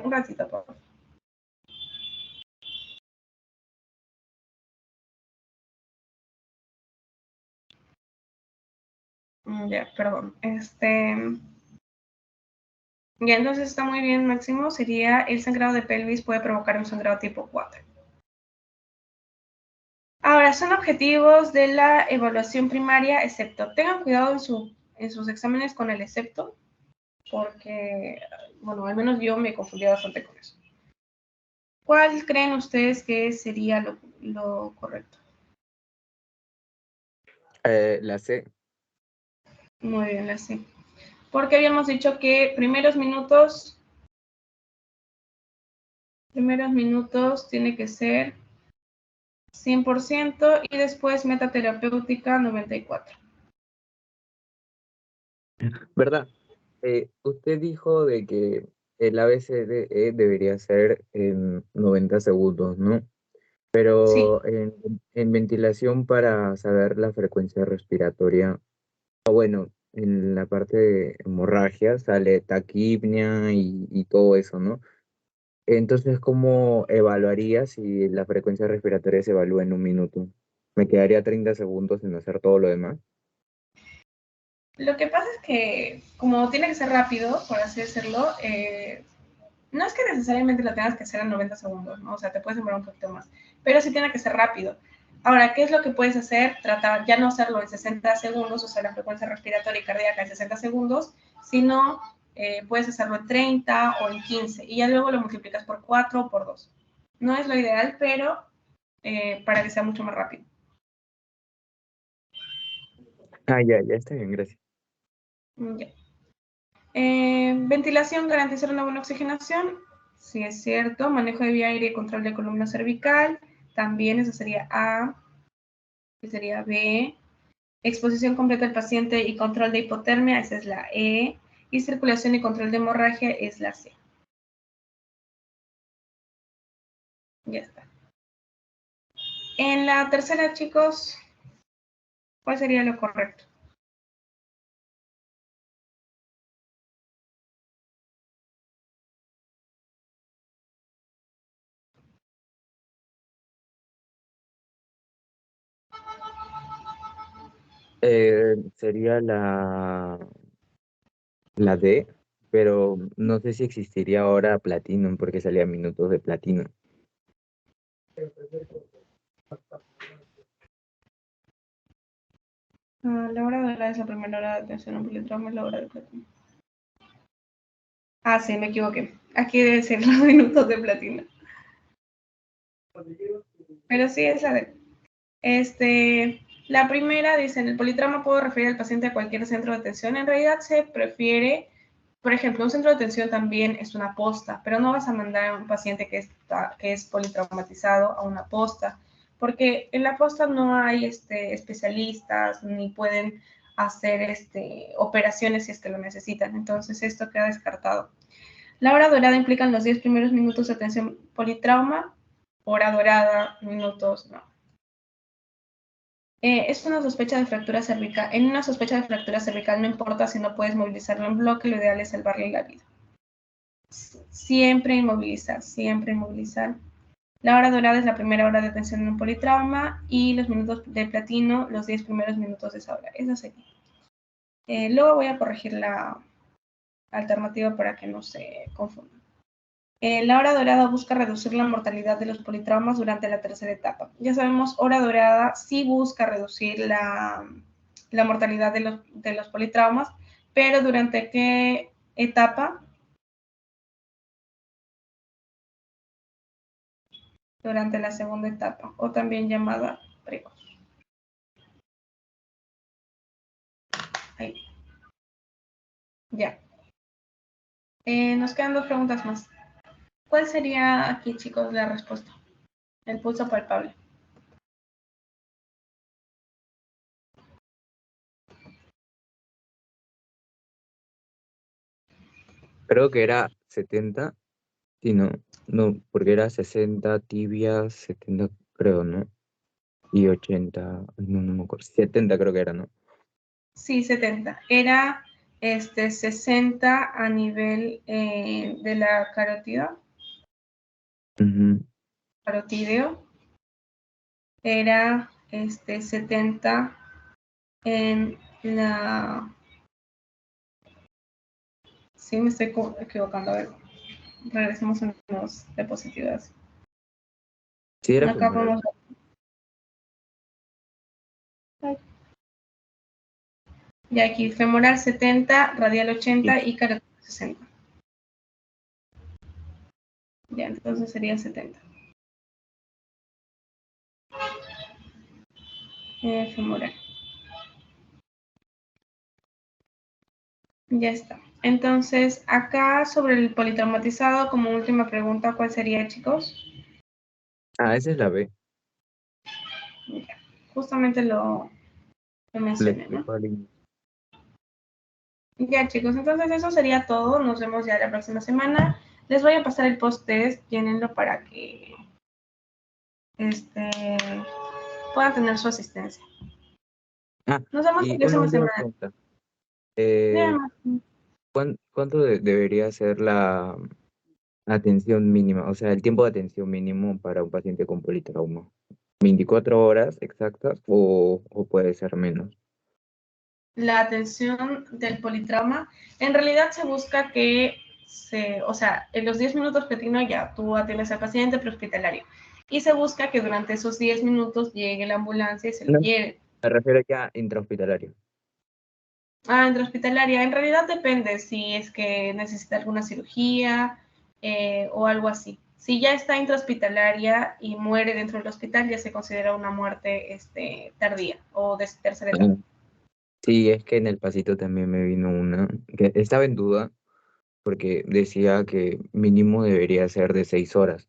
Un ratito, por favor. Ya, perdón. Ya, entonces está muy bien, Máximo. Sería el sangrado de pelvis puede provocar un sangrado tipo 4. Ahora, son objetivos de la evaluación primaria, excepto. Tengan cuidado en sus exámenes con el excepto, porque, bueno, al menos yo me confundí bastante con eso. ¿Cuál creen ustedes que sería lo correcto? La C. Muy bien, así. Porque habíamos dicho que primeros minutos tiene que ser 100% y después metaterapéutica 94. ¿Verdad? Usted dijo de que el ABCDE debería ser en 90 segundos, ¿no? Sí, Pero en ventilación para saber la frecuencia respiratoria, o bueno, en la parte de hemorragia sale taquipnia y todo eso, ¿no? Entonces, ¿cómo evaluaría si la frecuencia respiratoria se evalúa en un minuto? ¿Me quedaría 30 segundos sin hacer todo lo demás? lo que pasa es que como tiene que ser rápido, por así decirlo, no es que necesariamente lo tengas que hacer en 90 segundos, ¿no? O sea, te puedes demorar un poquito más, pero sí tiene que ser rápido. Ahora, ¿qué es lo que puedes hacer? Tratar ya no hacerlo en 60 segundos, o sea, la frecuencia respiratoria y cardíaca en 60 segundos, sino puedes hacerlo en 30 o en 15 y ya luego lo multiplicas por 4 o por 2. No es lo ideal, pero para que sea mucho más rápido. Ah, ya está bien, gracias. Ya. Ventilación, garantizar una buena oxigenación. Sí, es cierto. Manejo de vía aérea y control de columna cervical. También eso sería A. Que sería B. Exposición completa del paciente y control de hipotermia. Esa es la E. Y circulación y control de hemorragia es la C. Ya está. En la tercera, chicos, ¿cuál sería lo correcto? Sería la D, pero no sé si existiría ahora Platinum porque salía minutos de platino. La hora dorada es la primera hora de atención a un politrauma, es la hora de platino. Ah, sí, me equivoqué. Aquí debe ser los minutos de platino. Pero sí, esa de. La primera dice, en el politrauma puedo referir al paciente a cualquier centro de atención. En realidad se prefiere, por ejemplo, un centro de atención también es una posta, pero no vas a mandar a un paciente que es politraumatizado a una posta, porque en la posta no hay especialistas ni pueden hacer operaciones si es que lo necesitan. Entonces esto queda descartado. La hora dorada implican los 10 primeros minutos de atención politrauma. Hora dorada, minutos, no. Es una sospecha de fractura cervical. En una sospecha de fractura cervical no importa si no puedes movilizarlo en bloque, lo ideal es salvarle la vida. Siempre inmovilizar, siempre inmovilizar. La hora dorada es la primera hora de atención en un politrauma y los minutos de platino, los 10 primeros minutos de esa hora. Eso sería. Luego voy a corregir la alternativa para que no se confunda. La hora dorada busca reducir la mortalidad de los politraumas durante la tercera etapa. Ya sabemos, hora dorada sí busca reducir la mortalidad de los politraumas, pero ¿durante qué etapa? Durante la segunda etapa, o también llamada precoz. Ahí, ya. Nos quedan dos preguntas más. ¿Cuál sería aquí, chicos, la respuesta? El pulso palpable. Creo que era 70, sí, no, porque era 60 tibias, 70 creo, ¿no? Y 80, ay, no me acuerdo, 70 creo que era, ¿no? Sí, 70. Era 60 a nivel de la carótida, Ujú. carotídeo. Era 70 en la... Sí, me estoy equivocando. A ver, regresemos a las diapositivas. Sí, era Acá femoral. podemos ver. Y aquí femoral 70, radial Sí. 80 y carotídeo 60. Ya, entonces sería 70. Femoral. Ya está. Entonces, acá sobre el politraumatizado, como última pregunta, ¿cuál sería, chicos? Ah, esa es la B. Ya, justamente lo Le mencioné, ¿no? explico al inicio. Ya, chicos, entonces eso sería todo. Nos vemos ya la próxima semana. Les voy a pasar el post-test, llénenlo para que puedan tener su asistencia. Ah, Nos vemos la y una próxima última semana. pregunta. Eh, Díganme. ¿Cuánto debería ser la atención mínima? O sea, el tiempo de atención mínimo para un paciente con politrauma. ¿24 horas exactas o puede ser menos? La atención del politrauma, en realidad se busca que o sea, en los 10 minutos que tiene ya tú atiendes al paciente prehospitalario y se busca que durante esos 10 minutos llegue la ambulancia y se lo No, lleve. me refiero ya intrahospitalario. Intrahospitalaria, en realidad depende si es que necesita alguna cirugía o algo así. Si ya está intrahospitalaria y muere dentro del hospital, ya se considera una muerte tardía o de tercera etapa. Ah, sí, es que en el pasito también me vino una que estaba en duda porque decía que mínimo debería ser de 6 horas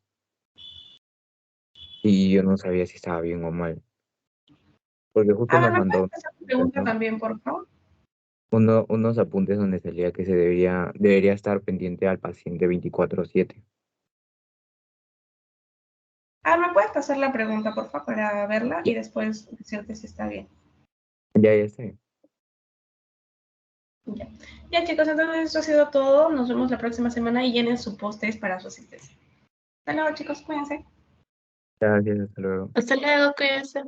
y yo no sabía si estaba bien o mal, porque justo nos ¿Me puedes mandó hacer tu pregunta también, por favor? unos apuntes donde salía que debería estar pendiente al paciente 24/7. ¿Me puedes pasar la pregunta, por favor, para verla Ya, y después decirte si está bien? ya sé. Ya. Ya, chicos, entonces eso ha sido todo. Nos vemos la próxima semana y llenen su post-test para su asistencia. Hasta luego, chicos, cuídense. Gracias, hasta luego. Hasta luego, cuídense.